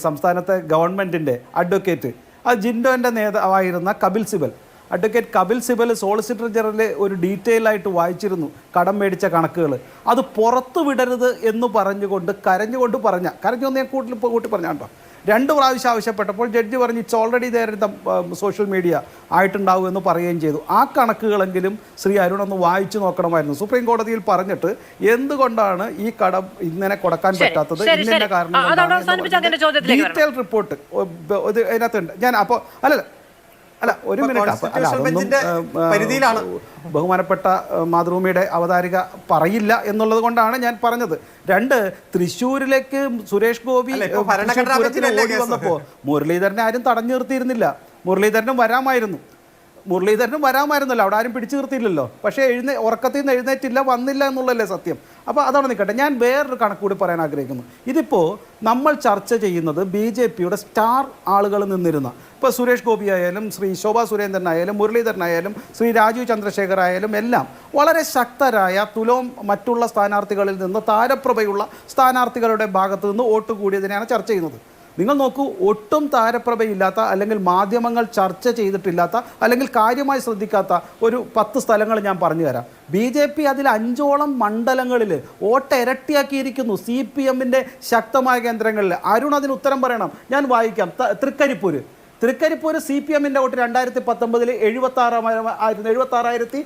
സംസ്ഥാനത്തെ ഗവൺമെൻറ്റിൻ്റെ അഡ്വക്കേറ്റ് ജിൻഡോൻ്റെ നേതാവായിരുന്ന Kapil Sibal, advocate Kapil Sibal solicitor general ഒരു ഡീറ്റെയിൽ ആയിട്ട് വായിച്ചിരുന്നു കടം മേടിച്ച കണക്കുകൾ. അത് പുറത്തു വിടരുത് എന്ന് പറഞ്ഞുകൊണ്ട് കരഞ്ഞുകൊണ്ട് കരഞ്ഞൊന്ന് ഞാൻ കൂട്ടി പറഞ്ഞ കേട്ടോ. 2 പ്രാവശ്യം ആവശ്യപ്പെട്ടപ്പോൾ ജഡ്ജി പറഞ്ഞു ഇറ്റ്സ് ഓൾറെഡി നേരിട്ട സോഷ്യൽ മീഡിയ ആയിട്ടുണ്ടാവും എന്ന് പറയുകയും ചെയ്തു. ആ കണക്കുകളെങ്കിലും ശ്രീ അരുൺ ഒന്ന് വായിച്ചു നോക്കണമായിരുന്നു. സുപ്രീം കോടതിയിൽ പറഞ്ഞിട്ട് എന്തുകൊണ്ടാണ് ഈ കടം ഇങ്ങനെ കൊടുക്കാൻ പറ്റാത്തത്, ഇന്ന കാരണം ഡീറ്റെയിൽ റിപ്പോർട്ട് ഇതിനകത്തുണ്ട്. ഞാൻ അപ്പോൾ അല്ല ഒരു മിനിറ്റ്, പരിധിയിലാണ് ബഹുമാനപ്പെട്ട മാതൃഭൂമിയുടെ അവതാരിക പറയില്ല എന്നുള്ളത് കൊണ്ടാണ് ഞാൻ പറഞ്ഞത്. 2, തൃശ്ശൂരിലേക്ക് സുരേഷ് ഗോപി ഓടി വന്നപ്പോൾ മുരളീധരനെ ആരും തടഞ്ഞു നിർത്തിയിരുന്നില്ല. മുരളീധരനും വരാമായിരുന്നല്ലോ, അവിടെ ആരും പിടിച്ചു നിർത്തിയില്ലല്ലോ. പക്ഷേ ഉറക്കത്തിൽ നിന്ന് എഴുന്നേറ്റില്ല, വന്നില്ല എന്നുള്ളതല്ലേ സത്യം. അപ്പോൾ അതവിടെ നിൽക്കട്ടെ. ഞാൻ വേറൊരു കണക്കുകൂടി പറയാൻ ആഗ്രഹിക്കുന്നു. ഇതിപ്പോൾ നമ്മൾ ചർച്ച ചെയ്യുന്നത് BJPയുടെ സ്റ്റാർ ആളുകൾ നിന്നിരുന്ന, ഇപ്പോൾ സുരേഷ് ഗോപി ആയാലും ശ്രീ ശോഭാ സുരേന്ദ്രനായാലും മുരളീധരനായാലും ശ്രീ രാജീവ് ചന്ദ്രശേഖർ ആയാലും എല്ലാം വളരെ ശക്തരായ തുലോം മറ്റുള്ള സ്ഥാനാർത്ഥികളിൽ നിന്ന് താരപ്രഭയുള്ള സ്ഥാനാർത്ഥികളുടെ ഭാഗത്തു നിന്ന് വോട്ട് കൂടിയതിനെയാണ് ചർച്ച ചെയ്യുന്നത്. നിങ്ങൾ നോക്കൂ, ഒട്ടും താരപ്രഭയില്ലാത്ത അല്ലെങ്കിൽ മാധ്യമങ്ങൾ ചർച്ച ചെയ്തിട്ടില്ലാത്ത അല്ലെങ്കിൽ കാര്യമായി ശ്രദ്ധിക്കാത്ത ഒരു 10 സ്ഥലങ്ങൾ ഞാൻ പറഞ്ഞു തരാം. BJP അതിൽ 5ഓളം മണ്ഡലങ്ങളിൽ വോട്ട് ഇരട്ടിയാക്കിയിരിക്കുന്നു CPMൻ്റെ ശക്തമായ കേന്ദ്രങ്ങളിൽ. അരുൺ അതിന് ഉത്തരം പറയണം. ഞാൻ വായിക്കാം. തൃക്കരിപ്പൂർ CPMൻ്റെ വോട്ട് 2019 76,403.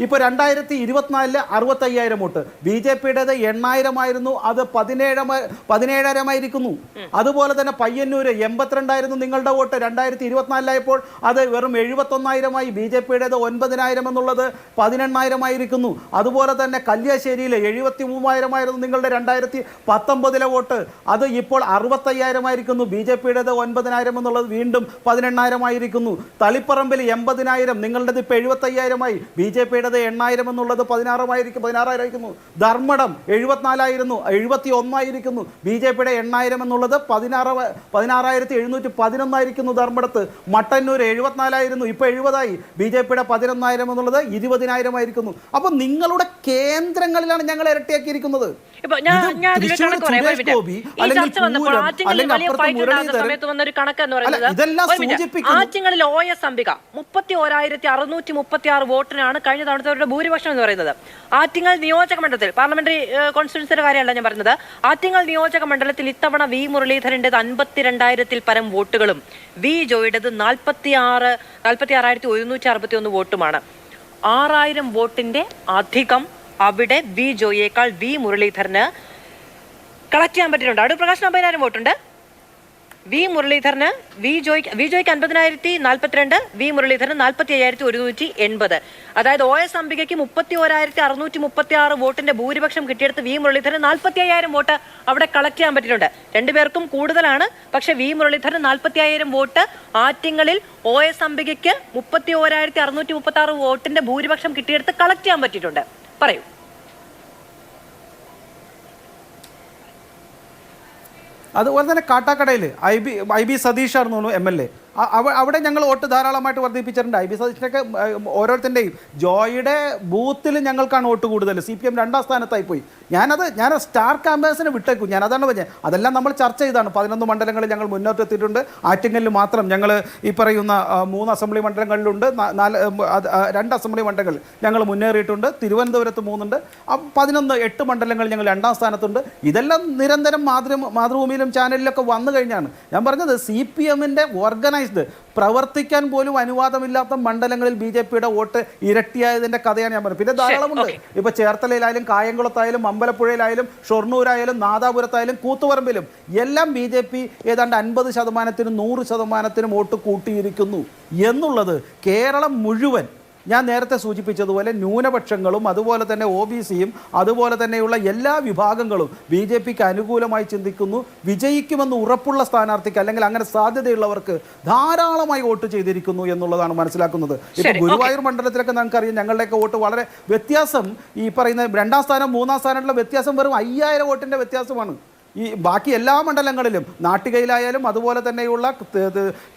ഇപ്പോൾ 2024 65,000 വോട്ട്. BJPയുടേത് 8,000 ആയിരുന്നു, അത് 17,000 അതുപോലെ തന്നെ പയ്യന്നൂർ 82,000 നിങ്ങളുടെ വോട്ട് 2024 അത് വെറും 71,000. BJPയുടേത് 9,000 എന്നുള്ളത് 18,000 ആയിരിക്കുന്നു. അതുപോലെ തന്നെ കല്യാശ്ശേരിയിൽ 73,000 നിങ്ങളുടെ 2019 വോട്ട്, അത് ഇപ്പോൾ 65,000 ആയിരിക്കുന്നു. BJPയുടേത് 9,000 എന്നുള്ളത് വീണ്ടും 18,000 ആയിരിക്കുന്നു. തളിപ്പറമ്പിൽ 80,000 നിങ്ങളുടേത് ഇപ്പോൾ 75,000. BJPയുടേത് 8,000 എന്നുള്ളത് 16,000 ആയിരിക്കുന്നു. ധർമ്മടം 74,000 71 ആയിരിക്കുന്നു. BJPയുടെ 8,000 എന്നുള്ളത് 16,711 ആയിരിക്കുന്നു. ധർമ്മടത്ത് മട്ടന്നൂർ 74,000 ഇപ്പോൾ 70 BJPയുടെ 11,000 എന്നുള്ളത് 20,000 ആയിരിക്കുന്നു. അപ്പോൾ നിങ്ങളുടെ കേന്ദ്രങ്ങളിലാണ് ഞങ്ങൾ ഇരട്ടിയാക്കിയിരിക്കുന്നത്. ആറ്റിങ്ങലിൽ OS അംബിക 31,636 വോട്ടിനാണ് കഴിഞ്ഞ തവണത്തെ ഭൂരിപക്ഷം എന്ന് പറയുന്നത്. ആറ്റിങ്ങൽ നിയോജക മണ്ഡലത്തിൽ, പാർലമെന്ററി കോൺസ്റ്റിറ്റ്യൻസിയുടെ കാര്യമല്ല ഞാൻ പറയുന്നത്, ആറ്റിങ്ങൽ നിയോജക മണ്ഡലത്തിൽ ഇത്തവണ V മുരളീധരന്റേത് 52,000-ൽ പരം വോട്ടുകളും V ജോയുടേത് 46,161 വോട്ടുമാണ്. 6,000 വോട്ടിന്റെ അധികം അവിടെ വി ജോയിയേക്കാൾ വി മുരളീധരന് കളക്ട് ചെയ്യാൻ പറ്റിയിട്ടുണ്ട്. അടൂർ പ്രകാശിന് 50,000 വോട്ടുണ്ട്. വി മുരളീധരന് വി ജോയ്ക്ക് 50,042, വി മുരളീധരന് 45,180. അതായത് OS അംബികയ്ക്ക് 31,636 വോട്ടിന്റെ ഭൂരിപക്ഷം കിട്ടിയെടുത്ത് വി മുരളീധരന് 45,000 വോട്ട് അവിടെ കളക്ട് ചെയ്യാൻ പറ്റിയിട്ടുണ്ട്. രണ്ടുപേർക്കും കൂടുതലാണ്. പക്ഷെ വി മുരളീധരന് 45,000 വോട്ട് ആറ്റിങ്ങലിൽ OS അംബികയ്ക്ക് 31,636 വോട്ടിന്റെ ഭൂരിപക്ഷം കിട്ടിയെടുത്ത് കളക്ട് ചെയ്യാൻ പറ്റിയിട്ടുണ്ട്. പറയൂ. അതുപോലെ തന്നെ കാട്ടാക്കടയിൽ ഐ ബി സതീഷാണെന്ന് തോന്നുന്നു MLA. അവിടെ ഞങ്ങൾ വോട്ട് ധാരാളമായിട്ട് വർദ്ധിപ്പിച്ചിട്ടുണ്ട്. ഐ ബി സതീഷിനൊക്കെ ഓരോരുത്തരുടെയും ജോയിയുടെ ബൂത്തിൽ ഞങ്ങൾക്കാണ് വോട്ട് കൂടുതൽ. CPM 2ാം സ്ഥാനത്തായി പോയി. ഞാൻ സ്റ്റാർ ക്യാമ്പസിന് വിട്ടേക്കും. ഞാൻ അതാണ് പറഞ്ഞത്. അതെല്ലാം നമ്മൾ ചർച്ച ചെയ്താണ്. 11 മണ്ഡലങ്ങളിൽ ഞങ്ങൾ മുന്നോട്ടെത്തിയിട്ടുണ്ട്. ആറ്റിങ്ങലിൽ മാത്രം ഞങ്ങൾ ഈ പറയുന്ന 3 അസംബ്ലി മണ്ഡലങ്ങളിലുണ്ട്. 2 അസംബ്ലി മണ്ഡലങ്ങൾ ഞങ്ങൾ മുന്നേറിയിട്ടുണ്ട്. തിരുവനന്തപുരത്ത് 3 ഉണ്ട്. 8 മണ്ഡലങ്ങൾ ഞങ്ങൾ 2ാം സ്ഥാനത്തുണ്ട്. ഇതെല്ലാം നിരന്തരം മാതൃഭൂമിയിലും ചാനലിലൊക്കെ വന്നു കഴിഞ്ഞാണ്. ഞാൻ പറഞ്ഞത് CPMന്റെ ഓർഗനൈസ്ഡ് പ്രവർത്തിക്കാൻ പോലും അനുവാദമില്ലാത്ത മണ്ഡലങ്ങളിൽ BJPയുടെ വോട്ട് ഇരട്ടിയായതിന്റെ കഥയാണ് ഞാൻ പറഞ്ഞത്. പിന്നെ ധാരാളമുണ്ട്. ഇപ്പൊ ചേർത്തലയിലായാലും കായംകുളത്തായാലും അമ്പലപ്പുഴയിലായാലും ഷൊർണൂരായാലും നാദാപുരത്തായാലും കൂത്തുപറമ്പിലും എല്ലാം BJP ഏതാണ്ട് 50%-നും 100%-നും വോട്ട് കൂട്ടിയിരിക്കുന്നു എന്നുള്ളത് കേരളം മുഴുവൻ, ഞാൻ നേരത്തെ സൂചിപ്പിച്ചതുപോലെ ന്യൂനപക്ഷങ്ങളും അതുപോലെ തന്നെ OBCയും അതുപോലെ തന്നെയുള്ള എല്ലാ വിഭാഗങ്ങളും BJPക്ക് അനുകൂലമായി ചിന്തിക്കുന്നു. വിജയിക്കുമെന്ന് ഉറപ്പുള്ള സ്ഥാനാർത്ഥിക്ക് അല്ലെങ്കിൽ അങ്ങനെ സാധ്യതയുള്ളവർക്ക് ധാരാളമായി വോട്ട് ചെയ്തിരിക്കുന്നു എന്നുള്ളതാണ് മനസ്സിലാക്കുന്നത്. ഇപ്പൊ ഗുരുവായൂർ മണ്ഡലത്തിലൊക്കെ നമുക്കറിയാം ഞങ്ങളുടെയൊക്കെ വോട്ട് വളരെ വ്യത്യാസം, ഈ പറയുന്ന 2ാം സ്ഥാനം 3ാം സ്ഥാനമുള്ള വ്യത്യാസം വെറും 5,000 വോട്ടിന്റെ വ്യത്യാസമാണ്. ഈ ബാക്കി എല്ലാ മണ്ഡലങ്ങളിലും നാട്ടികയിലായാലും അതുപോലെ തന്നെയുള്ള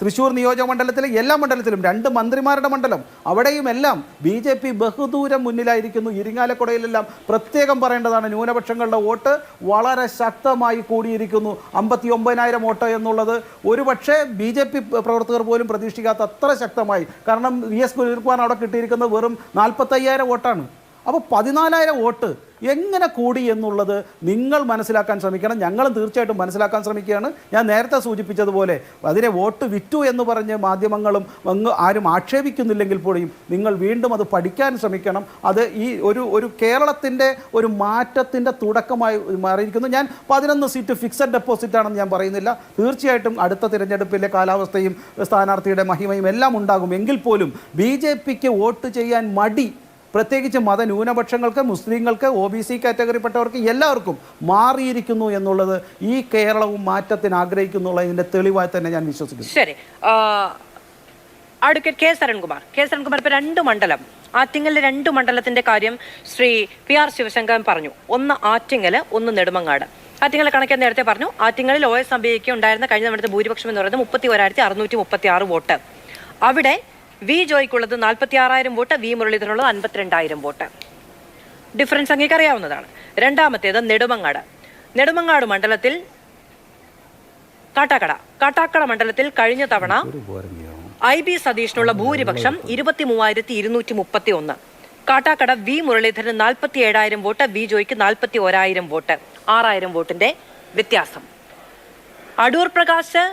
തൃശ്ശൂർ നിയോജക മണ്ഡലത്തിലെ എല്ലാ മണ്ഡലത്തിലും 2 മന്ത്രിമാരുടെ മണ്ഡലം അവിടെയും എല്ലാം BJP ബഹുദൂരം മുന്നിലായിരിക്കുന്നു. ഇരിങ്ങാലക്കുടയിലെല്ലാം പ്രത്യേകം പറയേണ്ടതാണ്, ന്യൂനപക്ഷങ്ങളുടെ വോട്ട് വളരെ ശക്തമായി കൂടിയിരിക്കുന്നു. 59,000 വോട്ട് എന്നുള്ളത് ഒരുപക്ഷെ BJP പ്രവർത്തകർ പോലും പ്രതീക്ഷിക്കാത്ത അത്ര ശക്തമായി. കാരണം VS കുര്യൻ അവിടെ കിട്ടിയിരിക്കുന്നത് വെറും 45,000 വോട്ടാണ്. അപ്പോൾ 14,000 വോട്ട് എങ്ങനെ കൂടി എന്നുള്ളത് നിങ്ങൾ മനസ്സിലാക്കാൻ ശ്രമിക്കണം. ഞങ്ങളും തീർച്ചയായിട്ടും മനസ്സിലാക്കാൻ ശ്രമിക്കുകയാണ്. ഞാൻ നേരത്തെ സൂചിപ്പിച്ചതുപോലെ അതിനെ വോട്ട് വിറ്റു എന്ന് പറഞ്ഞ് മാധ്യമങ്ങളും ആരും ആക്ഷേപിക്കുന്നില്ലെങ്കിൽ പോലും നിങ്ങൾ വീണ്ടും അത് പഠിക്കാൻ ശ്രമിക്കണം. അത് ഈ ഒരു കേരളത്തിൻ്റെ ഒരു മാറ്റത്തിൻ്റെ തുടക്കമായി മാറിയിരിക്കുന്നു. ഞാൻ 11 സീറ്റ് ഫിക്സഡ് ഡെപ്പോസിറ്റ് ആണെന്ന് ഞാൻ പറയുന്നില്ല. തീർച്ചയായിട്ടും അടുത്ത തിരഞ്ഞെടുപ്പിലെ കാലാവസ്ഥയും സ്ഥാനാർത്ഥിയുടെ മഹിമയും എല്ലാം ഉണ്ടാകും. എങ്കിൽ പോലും BJPക്ക് വോട്ട് ചെയ്യാൻ മടി, പ്രത്യേകിച്ച് മതന്യൂനപക്ഷങ്ങൾക്ക്, മുസ്ലിങ്ങൾക്ക്, OBC കാറ്റഗറിപ്പെട്ടവർക്ക് എല്ലാവർക്കും മാറിയിരിക്കുന്നു എന്നുള്ളത് ഈ കേരളവും മാറ്റത്തിന് ആഗ്രഹിക്കുന്നുള്ളതിൻ്റെ തെളിവായി തന്നെ ഞാൻ വിശ്വസിക്കുന്നു. ശരി. അഡ്വക്കേറ്റ് കെ സരൺകുമാർ ഇപ്പോൾ 2 മണ്ഡലം, ആറ്റിങ്ങലിലെ 2 മണ്ഡലത്തിന്റെ കാര്യം ശ്രീ PR ശിവശങ്കരൻ പറഞ്ഞു. ഒന്ന് ആറ്റിങ്ങൽ, ഒന്ന് നെടുമങ്ങാട്. ആറ്റിങ്ങൽ കണക്കാൻ നേരത്തെ പറഞ്ഞു. ആറ്റിങ്ങലിൽ OS അംബികയ്ക്ക് ഉണ്ടായിരുന്ന കഴിഞ്ഞ തവണത്തെ ഭൂരിപക്ഷം എന്ന് പറയുന്നത് 31,636 വോട്ട്. അവിടെ വി ജോയ്ക്കുള്ളത് 46,000 വോട്ട്, വി മുരളീധരനുള്ളത് 52,000 വോട്ട്. ഡിഫറൻസ് അങ്ങേക്ക് അറിയാവുന്നതാണ്. രണ്ടാമത്തേത് നെടുമങ്ങാട് മണ്ഡലത്തിൽ കാട്ടാക്കട മണ്ഡലത്തിൽ കഴിഞ്ഞ തവണ IB സതീഷിനുള്ള ഭൂരിപക്ഷം 23,231. കാട്ടാക്കട വി മുരളീധരന് 47,000 വോട്ട്, വി ജോയ്ക്ക് 41,000 വോട്ട്, 6,000 വോട്ടിന്റെ വ്യത്യാസം. അടൂർ പ്രകാശ്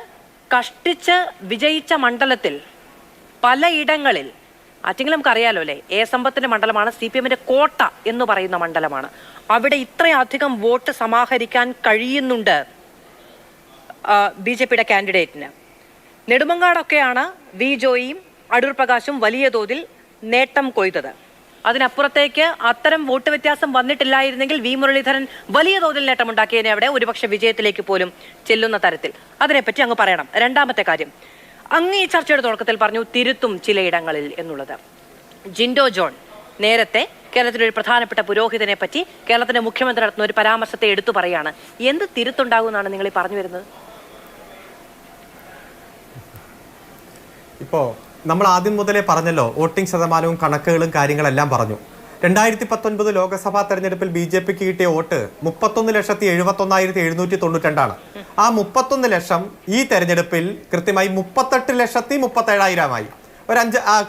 കഷ്ടിച്ച് വിജയിച്ച മണ്ഡലത്തിൽ പലയിടങ്ങളിൽ, ആറ്റിങ്ങൽ നമുക്കറിയാലോ അല്ലേ, സമ്പത്തിന്റെ മണ്ഡലമാണ്, CPMന്റെ കോട്ട എന്ന് പറയുന്ന മണ്ഡലമാണ്. അവിടെ ഇത്രയധികം വോട്ട് സമാഹരിക്കാൻ കഴിയുന്നുണ്ട് BJPയുടെ കാൻഡിഡേറ്റിന്. നെടുമങ്ങാടൊക്കെയാണ് വി ജോയിയും അടൂർ പ്രകാശും വലിയ തോതിൽ നേട്ടം കൊയ്തത്. അതിനപ്പുറത്തേക്ക് അത്തരം വോട്ട് വ്യത്യാസം വന്നിട്ടില്ലായിരുന്നെങ്കിൽ വി മുരളീധരൻ വലിയ തോതിൽ നേട്ടമുണ്ടാക്കിയതിനെ അവിടെ ഒരുപക്ഷെ വിജയത്തിലേക്ക് പോലും ചെല്ലുന്ന തരത്തിൽ. അതിനെപ്പറ്റി അങ്ങ് പറയണം. രണ്ടാമത്തെ കാര്യം, അങ്ങ് ഈ ചർച്ചയുടെ തുടക്കത്തിൽ പറഞ്ഞു തിരുത്തും ചിലയിടങ്ങളിൽ എന്നുള്ളത്. ജിൻഡോ ജോൺ നേരത്തെ കേരളത്തിലെ ഒരു പ്രധാനപ്പെട്ട പുരോഹിതനെ പറ്റി കേരളത്തിന്റെ മുഖ്യമന്ത്രി നടത്തുന്ന ഒരു പരാമർശത്തെ എടുത്തു പറയാണ്. എന്ത് തിരുത്തുണ്ടാകുമെന്നാണ് നിങ്ങൾ ഈ പറഞ്ഞു വരുന്നത്? ഇപ്പോൾ നമ്മൾ ആദ്യം മുതലേ പറഞ്ഞല്ലോ, വോട്ടിംഗ് ശതമാനവും കണക്കുകളും കാര്യങ്ങളെല്ലാം പറഞ്ഞു. 2019 ലോക്സഭാ തെരഞ്ഞെടുപ്പിൽ BJPക്ക് കിട്ടിയ വോട്ട് 31,71,792. ആ 31 ലക്ഷം ഈ തെരഞ്ഞെടുപ്പിൽ കൃത്യമായി 38,37,000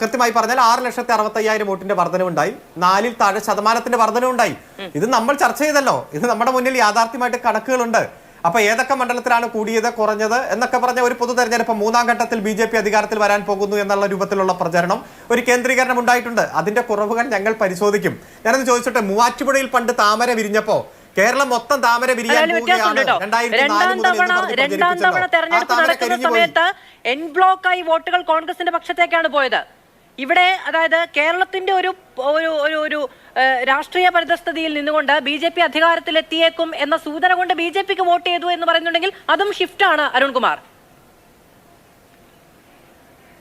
കൃത്യമായി പറഞ്ഞാൽ 6,65,000 വോട്ടിന്റെ വർധനവുണ്ടായി. 4-ൽ താഴെ ശതമാനത്തിന്റെ വർധനവുണ്ടായി. ഇത് നമ്മൾ ചർച്ച ചെയ്തല്ലോ. ഇത് നമ്മുടെ മുന്നിൽ യാഥാർത്ഥ്യമായിട്ട് കണക്കുകളുണ്ട്. അപ്പൊ ഏതൊക്കെ മണ്ഡലത്തിലാണ് കൂടിയത് കുറഞ്ഞത് എന്നൊക്കെ പറഞ്ഞ ഒരു പൊതു തെരഞ്ഞെടുപ്പ് 3ാം ഘട്ടത്തിൽ BJP അധികാരത്തിൽ വരാൻ പോകുന്നു എന്നുള്ള രൂപത്തിലുള്ള പ്രചരണം, ഒരു കേന്ദ്രീകരണം ഉണ്ടായിട്ടുണ്ട്. അതിന്റെ കുറവുകൾ ഞങ്ങൾ പരിശോധിക്കും. ഞാനത് ചോദിച്ചോട്ടെ, മൂവാറ്റുപുഴയിൽ പണ്ട് താമര വിരിഞ്ഞപ്പോ കേരളം മൊത്തം താമര വിരിയാൻ പോവുകയാണ്. രണ്ടാം തവണ തെരഞ്ഞെടുപ്പ് നടക്കുന്ന സമയത്ത് എൻ ബ്ലോക്കായി വോട്ടുകൾ കോൺഗ്രസിന്റെ പക്ഷത്തേക്കാണ് പോയത്. ഇവിടെ അതായത് കേരളത്തിന്റെ ഒരു രാഷ്ട്രീയ പരിതസ്ഥിതിയിൽ നിന്നുകൊണ്ട് BJP അധികാരത്തിലെത്തിയേക്കും എന്ന സൂചന കൊണ്ട് BJPക്ക് വോട്ട് ചെയ്തു എന്ന് പറയുന്നുണ്ടെങ്കിൽ അതും ഷിഫ്റ്റ് ആണ് അരുൺകുമാർ.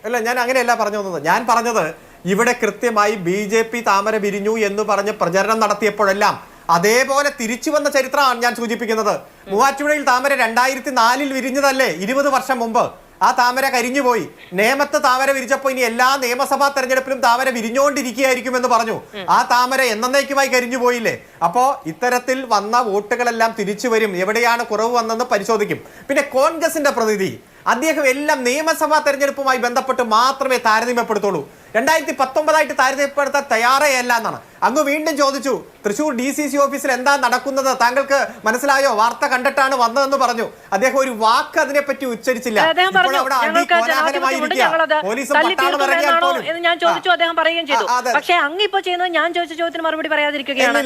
അല്ല, ഞാൻ അങ്ങനെയല്ല പറഞ്ഞു വന്നത്. ഞാൻ പറഞ്ഞത് ഇവിടെ കൃത്യമായി BJP താമര വിരിഞ്ഞു എന്ന് പറഞ്ഞ് പ്രചരണം നടത്തിയപ്പോഴെല്ലാം അതേപോലെ തിരിച്ചു വന്ന ചരിത്രമാണ് ഞാൻ സൂചിപ്പിക്കുന്നത്. മൂവാറ്റുപുഴയിൽ താമര 2004 വിരിഞ്ഞതല്ലേ, 20 വർഷം മുമ്പ്. ആ താമര കരിഞ്ഞുപോയി. നേമത്ത് താമര വിരിച്ചപ്പോ ഇനി എല്ലാ നിയമസഭാ തെരഞ്ഞെടുപ്പിലും താമര വിരിഞ്ഞുകൊണ്ടിരിക്കുകയായിരിക്കും എന്ന് പറഞ്ഞു. ആ താമര എന്നേക്കുമായി കരിഞ്ഞു പോയില്ലേ? അപ്പോ ഇത്തരത്തിൽ വന്ന വോട്ടുകളെല്ലാം തിരിച്ചു വരും. എവിടെയാണ് കുറവ് വന്നെന്ന് പരിശോധിക്കും. പിന്നെ കോൺഗ്രസിന്റെ പ്രതിനിധി അദ്ദേഹം എല്ലാം നിയമസഭാ തെരഞ്ഞെടുപ്പുമായി ബന്ധപ്പെട്ട് മാത്രമേ താരതമ്യപ്പെടുത്തുള്ളൂ. 2019 താരതമ്യപ്പെടുത്താൻ തയ്യാറേ അല്ല എന്നാണ്. അങ്ങ് വീണ്ടും ചോദിച്ചു, തൃശൂർ DCC ഓഫീസിൽ എന്താ നടക്കുന്നത്, താങ്കൾക്ക് മനസ്സിലായോ, വാർത്ത കണ്ടിട്ടാണ് വന്നതെന്ന് പറഞ്ഞു. അദ്ദേഹം ഒരു വാക്ക് അതിനെപ്പറ്റി ഉച്ചരിച്ചില്ല. ഞാൻ ചോദിച്ചു, അദ്ദേഹം പറയുകയും ചെയ്തു. പക്ഷേ അങ്ങ് ഇപ്പൊ ചെയ്യുന്നത് ഞാൻ ചോദിച്ച ചോദ്യത്തിന് മറുപടി പറയാതിരിക്കുകയാണ്.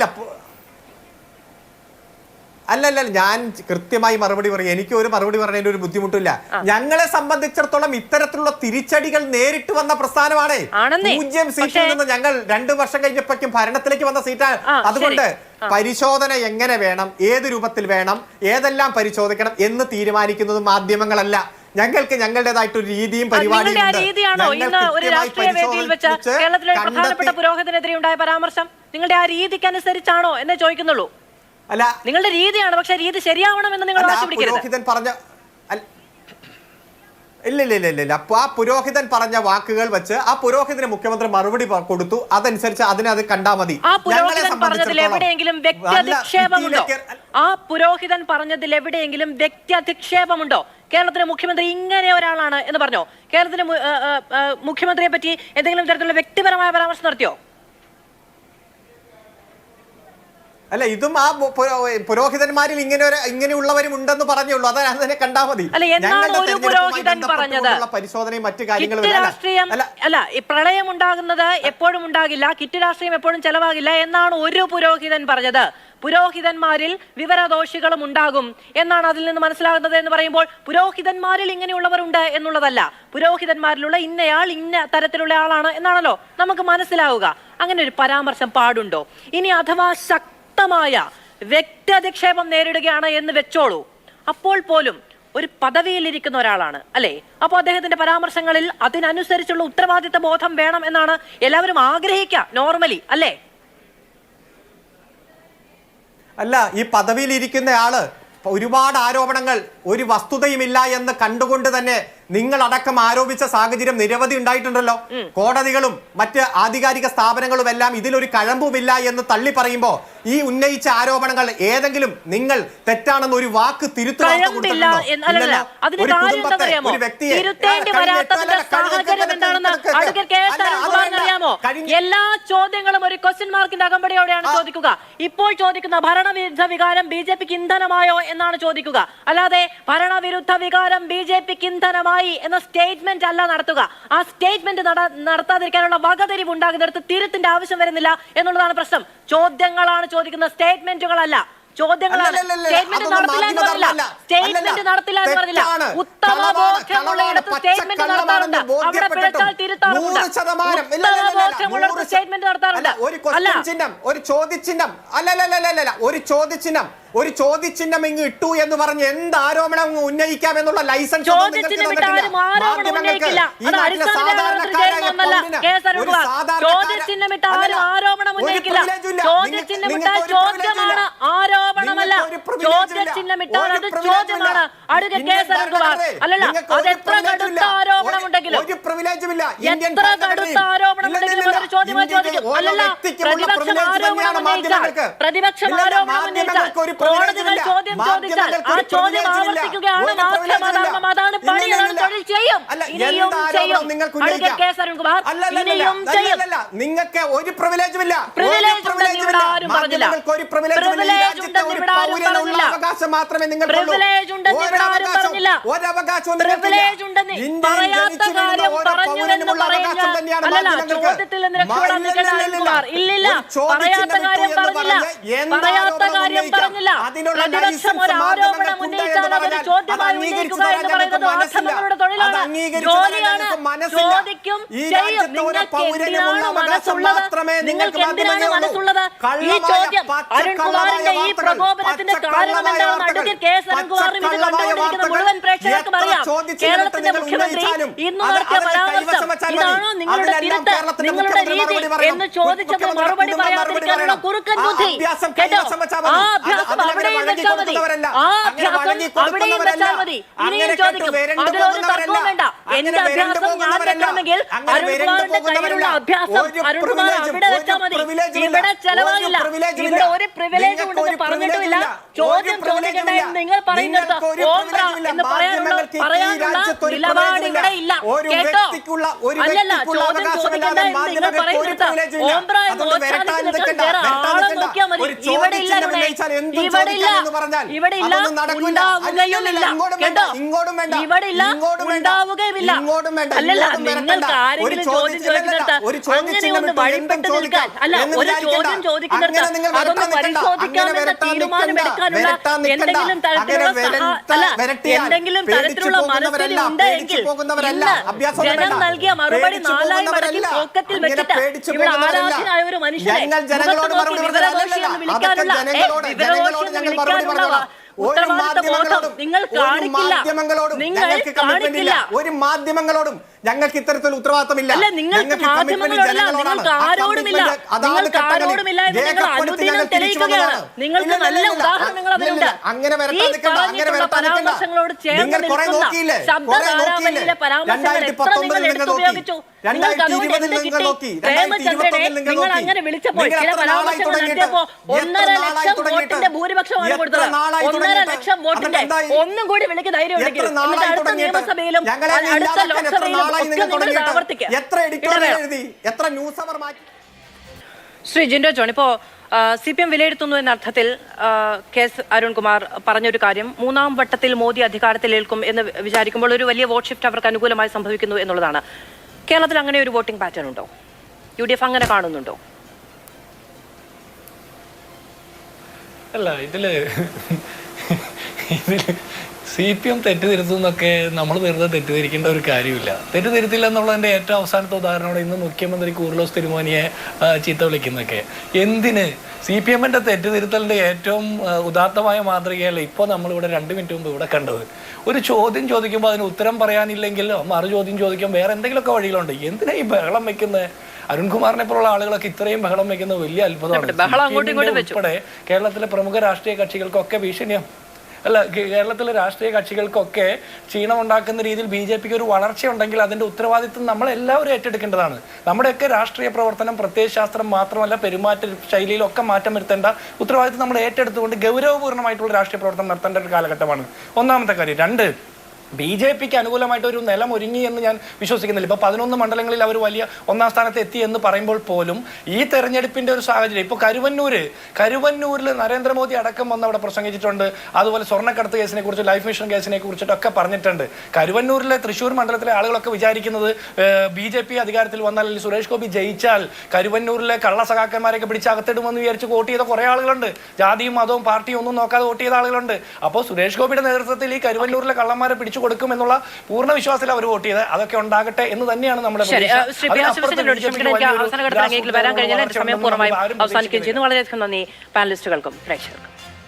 അല്ലല്ല, ഞാൻ കൃത്യമായി മറുപടി പറയും. എനിക്ക് ഒരു മറുപടി പറയുന്നതിന് ഒരു ബുദ്ധിമുട്ടില്ല. ഞങ്ങളെ സംബന്ധിച്ചിടത്തോളം ഇത്തരത്തിലുള്ള തിരിച്ചടികൾ നേരിട്ട് വന്ന പ്രസ്ഥാനമാണ്. 0 സീറ്റിൽ നിന്ന് ഞങ്ങൾ 2 വർഷം കഴിഞ്ഞപ്പോഴേക്കും ഭരണത്തിലേക്ക് വന്ന സീറ്റാണ്. അതുകൊണ്ട് പരിശോധന എങ്ങനെ വേണം, ഏത് രൂപത്തിൽ വേണം, ഏതെല്ലാം പരിശോധിക്കണം എന്ന് തീരുമാനിക്കുന്നത് മാധ്യമങ്ങളല്ല. ഞങ്ങൾക്ക് ഞങ്ങളുടേതായിട്ടൊരു രീതിയും പരിപാടിയും പുരോഹിതനെതിരെ ഉണ്ടായ പരാമർശം നിങ്ങളുടെ ആ രീതിക്ക് അനുസരിച്ചാണോ എന്നേ ചോദിക്കുന്നുള്ളൂ. അല്ല, നിങ്ങളുടെ രീതിയാണ്, പക്ഷെ രീതി ശരിയാവണമെന്ന് നിങ്ങൾ പുരോഹിതൻ പറഞ്ഞ ഇല്ല. അപ്പൊ ആ പുരോഹിതൻ പറഞ്ഞ വാക്കുകൾ വെച്ച് ആ പുരോഹിതന് മുഖ്യമന്ത്രി മറുപടി കൊടുത്തു. അതനുസരിച്ച് അതിനത് കണ്ടാ മതി. ആ പുരോഹിതൻ പറഞ്ഞതിൽ എവിടെയെങ്കിലും വ്യക്തി അധിക്ഷേപമുണ്ടോ? കേരളത്തിലെ മുഖ്യമന്ത്രി ഇങ്ങനെ ഒരാളാണ് എന്ന് പറഞ്ഞോ? കേരളത്തിലെ മുഖ്യമന്ത്രിയെ പറ്റി എന്തെങ്കിലും തരത്തിലുള്ള വ്യക്തിപരമായ പരാമർശം നടത്തിയോ? അല്ല, ഇതും ആ പുരോഹിതന്മാരിൽ ഇങ്ങനെയുള്ളവരും ഉണ്ടെന്ന് പറഞ്ഞുള്ളൂ. അതിനെ കണ്ടാ മതി. പരിശോധനയും മറ്റു കാര്യങ്ങളും അല്ല, ഈ പ്രളയം ഉണ്ടാകുന്നത് എപ്പോഴും ഉണ്ടാകില്ല, കിറ്റ് രാഷ്ട്രീയം എപ്പോഴും ചെലവാകില്ല എന്നാണ് ഒരു പുരോഹിതൻ പറഞ്ഞത്. പുരോഹിതന്മാരിൽ വിവരദോഷികളും ഉണ്ടാകും എന്നാണ് അതിൽ നിന്ന് മനസ്സിലാകുന്നത് എന്ന് പറയുമ്പോൾ പുരോഹിതന്മാരിൽ ഇങ്ങനെയുള്ളവരുണ്ട് എന്നുള്ളതല്ല, പുരോഹിതന്മാരിലുള്ള ഇന്നയാൾ ഇന്ന തരത്തിലുള്ള ആളാണ് എന്നാണല്ലോ നമുക്ക് മനസ്സിലാവുക. അങ്ങനെ ഒരു പരാമർശം പാടുണ്ടോ? ഇനി അഥവാ ശക്തമായ വ്യക്തി അധിക്ഷേപം നേരിടുകയാണ് എന്ന് വെച്ചോളൂ, അപ്പോൾ പോലും ഒരു പദവിയിലിരിക്കുന്ന ഒരാളാണ് അല്ലേ? അപ്പോൾ അദ്ദേഹത്തിന്റെ പരാമർശങ്ങളിൽ അതിനനുസരിച്ചുള്ള ഉത്തരവാദിത്ത ബോധം വേണം എന്നാണ് എല്ലാവരും ആഗ്രഹിക്കുക നോർമലി, അല്ലേ? അല്ല, ഈ പദവിയിലിരിക്കുന്ന ആള് ഒരുപാട് ആരോപണങ്ങൾ ഒരു വസ്തുതയുമില്ല എന്ന് കണ്ടുകൊണ്ട് തന്നെ നിങ്ങളടക്കം ആരോപിച്ച സാഹചര്യം നിരവധി ഉണ്ടായിട്ടുണ്ടല്ലോ. കോടതികളും മറ്റ് ആധികാരിക സ്ഥാപനങ്ങളും എല്ലാം ഇതിലൊരു കഴമ്പുമില്ല എന്ന് തള്ളി പറയുമ്പോ ഈ ഉന്നയിച്ച ആരോപണങ്ങൾ ഏതെങ്കിലും നിങ്ങൾ തെറ്റാണെന്ന് ഒരു വാക്ക് എല്ലാ ചോദ്യങ്ങളും ഒരു ക്വസ്റ്റ്യൻ മാർക്കിന്റെ അകമ്പടിയോടെയാണ് ചോദിക്കുക. ഇപ്പോൾ ചോദിക്കുന്ന ഭരണവിരുദ്ധ വികാരം BJPക്ക് ഇന്ധനമായോ എന്നാണ് ചോദിക്കുക. അല്ലാതെ ഭരണവിരുദ്ധ വികാരം BJPക്ക് ഇന്ധനമായി എന്ന സ്റ്റേറ്റ്മെന്റ് അല്ല നടത്തുക. ആ സ്റ്റേറ്റ്മെന്റ് നടത്താതിരിക്കാനുള്ള വകതിരിവ് ഉണ്ടാകുന്നിടത്ത് തിരുത്തിന്റെ ആവശ്യം വരുന്നില്ല എന്നുള്ളതാണ് പ്രശ്നം. ചോദ്യങ്ങളാണ് ചോദിക്കുന്നത്, സ്റ്റേറ്റ്മെന്റുകളല്ല. ചോദ്യങ്ങളാണ്. സ്റ്റേറ്റ്മെന്റ് നടത്തില്ല എന്ന് പറഞ്ഞില്ല, സ്റ്റേറ്റ്മെന്റ് നടത്തില്ല എന്ന് പറഞ്ഞില്ല. ഉത്തമ ബോധ്യമുള്ള ഇടത്ത് സ്റ്റേറ്റ്മെന്റ് നടത്താറുണ്ട്, അവിടെ പിഴച്ചാൽ തിരുത്താറുണ്ട്. ഉത്തമ ബോധ്യമുള്ള സ്റ്റേറ്റ്മെന്റ് നടത്താറുണ്ട്. ഒരു ചോദ്യചിഹ്നം ഇങ്ങ് ഇട്ടു എന്ന് പറഞ്ഞ് എന്ത് ആരോപണം ഉന്നയിക്കാം എന്നുള്ള ലൈസൻസ് പ്രതിപക്ഷം ആരോപണം ഉന്നയിച്ചാൽ കോടതികൾ ചോദ്യം ചോദിച്ചാൽ ആ ചോദ്യം ആവർത്തിക്കുകയാണ് മാധ്യമധർമ്മം. അതാണ് പണി, തൊഴിൽ ചെയ്യുക. ചെയ്യും. അല്ല, ഇനിയും എന്ത് ചെയ്യും. ആരോപണം നിങ്ങൾക്ക് ഉന്നയിക്കാം? കെ. എസ്. അരുൺകുമാർ ഇനിയും ചെയ്യും. നിങ്ങൾക്ക് ഒരു പ്രിവിലേജും ഇല്ല. പ്രിവിലേജ് ഉണ്ടെന്ന് ഇവിടെ ആരും പറഞ്ഞില്ല. ഒരു പ്രിവിലേജും ഇല്ല. ഈ രാജ്യത്തെ ഒരു പൗരനുള്ള അവകാശം മാത്രമേ നിങ്ങൾക്കുള്ളൂ. പ്രിവിലേജ് ഉണ്ടെന്ന് ഇവിടെ ആരും പറഞ്ഞില്ല. ഒരവകാശവും പ്രിവിലേജ് ഉണ്ടെന്ന് പറയാത്ത കാര്യം പറഞ്ഞുവെന്ന് പറഞ്ഞാൽ അല്ലല്ല, ചോദ്യത്തിൽ നിന്ന് രക്ഷപ്പെടാൻ നിൽക്കേണ്ട അരുൺകുമാർ. ഇല്ലില്ല, പറയാത്ത കാര്യം പറഞ്ഞില്ല. പറയാത്ത കാര്യം പറഞ്ഞില്ല. പ്രതിപക്ഷം ഒരു ആരോപണം ഉന്നയിച്ചാൽ അതൊരു ചോദ്യമായി ഉന്നയിക്കുക എന്ന് പറയുന്നത് മാധ്യമങ്ങളുടെ തൊഴിലാണ്, ജോലിയാണ്. ചോദിക്കും, ചെയ്യും. നിങ്ങൾക്ക് എന്തിനാണ് മനസ്സുള്ളത്? നിങ്ങൾക്ക് എന്തിനാണ് മനസ്സുള്ളത്? ഈ ചോദ്യം അരുൺകുമാറിന്റെ ഈ പ്രകോപനത്തിന്റെ കാരണം എന്താണെന്ന് അഡ്വക്കേറ്റ് കെ. എസ്. അരുൺകുമാറിനും ഇത് കണ്ടുകൊണ്ടിരിക്കുന്ന മുഴുവൻ പ്രേക്ഷകർക്കും അറിയാം. കേരളത്തിന്റെ മുഖ്യമന്ത്രി ഇന്ന് നടത്തിയ പരാമർശം ഇതാണോ നിങ്ങളുടെ തിരുത്ത്, നിങ്ങളുടെ രീതി എന്ന് ചോദിച്ചത് മറുപടി പറയാതിരിക്കാനുള്ള കുറുക്കൻ ബുദ്ധി കേട്ടോ. ആ അഭ്യാസം അവിടെയും വെച്ചാൽ മതി. ആ അഭ്യാസം അവിടെയും വെച്ചാൽ മതി. ഇനിയും ചോദിക്കും, അതിലൊരു തർക്കവും വേണ്ട. എന്റെ അഭ്യാസം ഞാൻ വെക്കണമെങ്കിൽ അരുൺകുമാറിന്റെ കയ്യിലുള്ള അഭ്യാസം അരുൺകുമാർ അവിടെ വെച്ചാൽ മതി. ഇവിടെ ചെലവാകില്ല. ഇവിടെ ഒരു പ്രിവിലേജ് ഉണ്ടെന്ന് പറഞ്ഞിട്ടുമില്ല. ചോദ്യം ചോദിക്കേണ്ട നിങ്ങൾ പറയുന്നത് ഓംബ്ര എന്ന് പറയാനുള്ള നിലപാട് ഇവിടെ ഇല്ല കേട്ടോ. അല്ലല്ല, ചോദ്യം ചോദിക്കേണ്ട എന്ന് നിങ്ങൾ പറയുന്നത് ഓംബ്ര എന്ന് ഉച്ചാരിച്ചിട്ട് വേറെ ആളെ നോക്കിയാൽ മതി. ഇവിടെ ഇല്ല, ഇവിടെ ഇല്ല, ഇവിടെ ഇല്ല, ഉണ്ടാവുകയുമില്ല കേട്ടോ. ഇവിടെ ഇല്ല, ഉണ്ടാവുകയുമില്ല. അല്ലല്ല, നിങ്ങൾക്ക് ആരെങ്കിലും ചോദ്യം ചോദിക്കുന്നിടത്ത് അങ്ങനെ ഒന്ന് വഴിപ്പെട്ട് നിൽക്കാൻ, അല്ല, ഒരു ചോദ്യം ചോദിക്കുന്നിടത്ത് അതൊന്ന് പരിശോധിക്കാമെന്ന തീരുമാനമെടുക്കാനുള്ള എന്തെങ്കിലും തരത്തിലുള്ള എന്തെങ്കിലും തരത്തിലുള്ള മനസ്ഥിതി ഉണ്ടെങ്കിൽ ഇന്ന് ജനം നൽകിയ മറുപടി 4 മടക്കി പോക്കറ്റിൽ വെച്ചിട്ട് ഇവിടെ ആരാധനായ ഒരു മനുഷ്യനെ വിവരദോഷിയെന്ന് വിളിക്കാനുള്ള ഉത്തരവാദിത്ത ബോധം നിങ്ങൾ കാണിക്കില്ല. നിങ്ങൾ കാണിക്കില്ല. ഒരു മാധ്യമങ്ങളോടും ഞങ്ങൾക്ക് ഇത്തരത്തിൽ ഉത്തരവാദിത്തമില്ല. അല്ല, നിങ്ങൾക്ക് മാധ്യമങ്ങളോടല്ല, നിങ്ങൾക്ക് ആരോടുമില്ല. നിങ്ങൾക്ക് ആരോടുമില്ല എന്ന് നിങ്ങൾ അനുദിനം തെളിയിക്കുകയാണ്. നിങ്ങൾക്ക് നല്ല ഉദാഹരണങ്ങൾ അതിലുണ്ട്. ഈ പറഞ്ഞിട്ടുള്ള പരാമർശങ്ങളോട് ചേർന്ന് നിൽക്കുന്ന ശബ്ദധാരാവലിയിലെ പരാമർശങ്ങൾ എത്ര നിങ്ങൾ എടുത്തുപയോഗിച്ചു? നിങ്ങൾക്ക് അതുകൊണ്ട് എന്ത് കിട്ടി? പ്രേമചന്ദ്രനെ നിങ്ങൾ അങ്ങനെ വിളിച്ചപ്പോൾ ചില പരാമർശങ്ങൾ നടത്തിയപ്പോ 1.5 ലക്ഷം വോട്ടിന്റെ ഭൂരിപക്ഷമാണ് കൊടുത്തത്. 1.5 ലക്ഷം വോട്ടിന്റെ ഒന്നും കൂടി വിളിക്ക് ധൈര്യം ഉണ്ടെങ്കിൽ എന്നിട്ട് അടുത്ത നിയമസഭയിലും അടുത്ത ലോക്സഭയിലും ശ്രീ ജിൻഡോ ജോൺ, ഇപ്പോ CPM വിലയിരുത്തുന്നു എന്ന അർത്ഥത്തിൽ കെ. എസ്. അരുൺകുമാർ പറഞ്ഞൊരു കാര്യം, 3ാം വട്ടത്തിൽ മോദി അധികാരത്തിലേൽക്കും എന്ന് വിചാരിക്കുമ്പോൾ ഒരു വലിയ വോട്ട് ഷിഫ്റ്റ് അവർക്ക് അനുകൂലമായി സംഭവിക്കുന്നു എന്നുള്ളതാണ്. കേരളത്തിൽ അങ്ങനെ ഒരു വോട്ടിംഗ് പാറ്റേൺ ഉണ്ടോ? UDF അങ്ങനെ കാണുന്നുണ്ടോ? അല്ല, ഇതില് CPM തെറ്റിദ്ധരുത്തുന്നൊക്കെ നമ്മൾ വെറുതെ തെറ്റിദ്ധരിക്കേണ്ട ഒരു കാര്യമില്ല. തെറ്റിദ്ധരുത്തില്ല എന്നുള്ളതിൻ്റെ ഏറ്റവും അവസാനത്തെ ഉദാഹരണമാണ് ഇന്ന് മുഖ്യമന്ത്രി കൂർലോസ് തിരുമേനിയെ ചീത്ത വിളിക്കുന്നതൊക്കെ. എന്തിന്? CPM-ന്റെ തെറ്റിദ്ധരുത്തലിൻ്റെ ഏറ്റവും ഉദാത്തമായ മാതൃകയല്ല ഇപ്പോൾ നമ്മളിവിടെ 2 മിനിറ്റ് മുമ്പ് ഇവിടെ കണ്ടത്. ഒരു ചോദ്യം ചോദിക്കുമ്പോൾ അതിന് ഉത്തരം പറയാനില്ലെങ്കിൽ മറു ചോദ്യം ചോദിക്കാൻ വേറെ എന്തെങ്കിലുമൊക്കെ വഴികളുണ്ട്. എന്തിനാ ഈ ബഹളം വെക്കുന്നത്? അരുൺകുമാറിനെ പോലുള്ള ആളുകളൊക്കെ ഇത്രയും ബഹളം വെക്കുന്നത് വലിയ അത്ഭുതമാണ്. ഉൾപ്പെടെ കേരളത്തിലെ പ്രമുഖ രാഷ്ട്രീയ കക്ഷികൾക്കൊക്കെ ഭീഷണിയാണ്. അല്ല, കേരളത്തിലെ രാഷ്ട്രീയ കക്ഷികൾക്കൊക്കെ ക്ഷീണമുണ്ടാക്കുന്ന രീതിയിൽ BJPക്ക് ഒരു വളർച്ച ഉണ്ടെങ്കിൽ അതിൻ്റെ ഉത്തരവാദിത്വം നമ്മളെല്ലാവരും ഏറ്റെടുക്കേണ്ടതാണ്. നമ്മുടെയൊക്കെ രാഷ്ട്രീയ പ്രവർത്തനം പ്രത്യയശാസ്ത്രം മാത്രമല്ല, പെരുമാറ്റ ശൈലിയിലൊക്കെ മാറ്റം വരുത്തേണ്ട ഉത്തരവാദിത്വം നമ്മൾ ഏറ്റെടുത്തുകൊണ്ട് ഗൗരവപൂർണ്ണമായിട്ടുള്ള രാഷ്ട്രീയ പ്രവർത്തനം നടത്തേണ്ട ഒരു കാലഘട്ടമാണ്. ഒന്നാമത്തെ കാര്യം. 2, BJPക്ക് അനുകൂലമായിട്ട് ഒരു നിലം ഒരുങ്ങി എന്ന് ഞാൻ വിശ്വസിക്കുന്നില്ല. ഇപ്പോൾ 11 മണ്ഡലങ്ങളിൽ അവർ വലിയ 1ാം സ്ഥാനത്ത് എത്തി എന്ന് പറയുമ്പോൾ പോലും ഈ തെരഞ്ഞെടുപ്പിന്റെ ഒരു സാഹചര്യം, ഇപ്പോൾ കരുവന്നൂരിൽ നരേന്ദ്രമോദി അടക്കം വന്ന് അവിടെ പ്രസംഗിച്ചിട്ടുണ്ട്. അതുപോലെ സ്വർണ്ണക്കടത്ത് കേസിനെ കുറിച്ച്, ലൈഫ് മിഷൻ കേസിനെ കുറിച്ചിട്ടൊക്കെ പറഞ്ഞിട്ടുണ്ട്. കരുവന്നൂരിലെ തൃശ്ശൂർ മണ്ഡലത്തിലെ ആളുകളൊക്കെ വിചാരിക്കുന്നത് BJP അധികാരത്തിൽ വന്നാൽ, അല്ലെങ്കിൽ സുരേഷ് ഗോപി ജയിച്ചാൽ കരുവന്നൂരിലെ കള്ളസഖാക്കന്മാരെയൊക്കെ പിടിച്ച് അകത്തിടുമെന്ന് വിചാരിച്ച് വോട്ട് ചെയ്ത കുറേ ആളുകളുണ്ട്. ജാതിയും മതവും പാർട്ടിയും ഒന്നും നോക്കാതെ വോട്ട് ചെയ്ത ആളുകളുണ്ട്. അപ്പോൾ സുരേഷ് ഗോപിയുടെ നേതൃത്വത്തിൽ ഈ കരുവന്നൂരിലെ കള്ളന്മാരെ പിടിച്ചു കൊടുക്കും എന്നുള്ള പൂർണ്ണ വിശ്വാസത്തിൽ അവർ വോട്ട് ചെയ്ത് അതൊക്കെ ഉണ്ടാകട്ടെ എന്ന് തന്നെയാണ് നമ്മുടെ അവസാനിക്കുകയും ചെയ്യുന്നു. വളരെയധികം നന്ദി പാനലിസ്റ്റുകൾക്കും പ്രേക്ഷകർക്കും.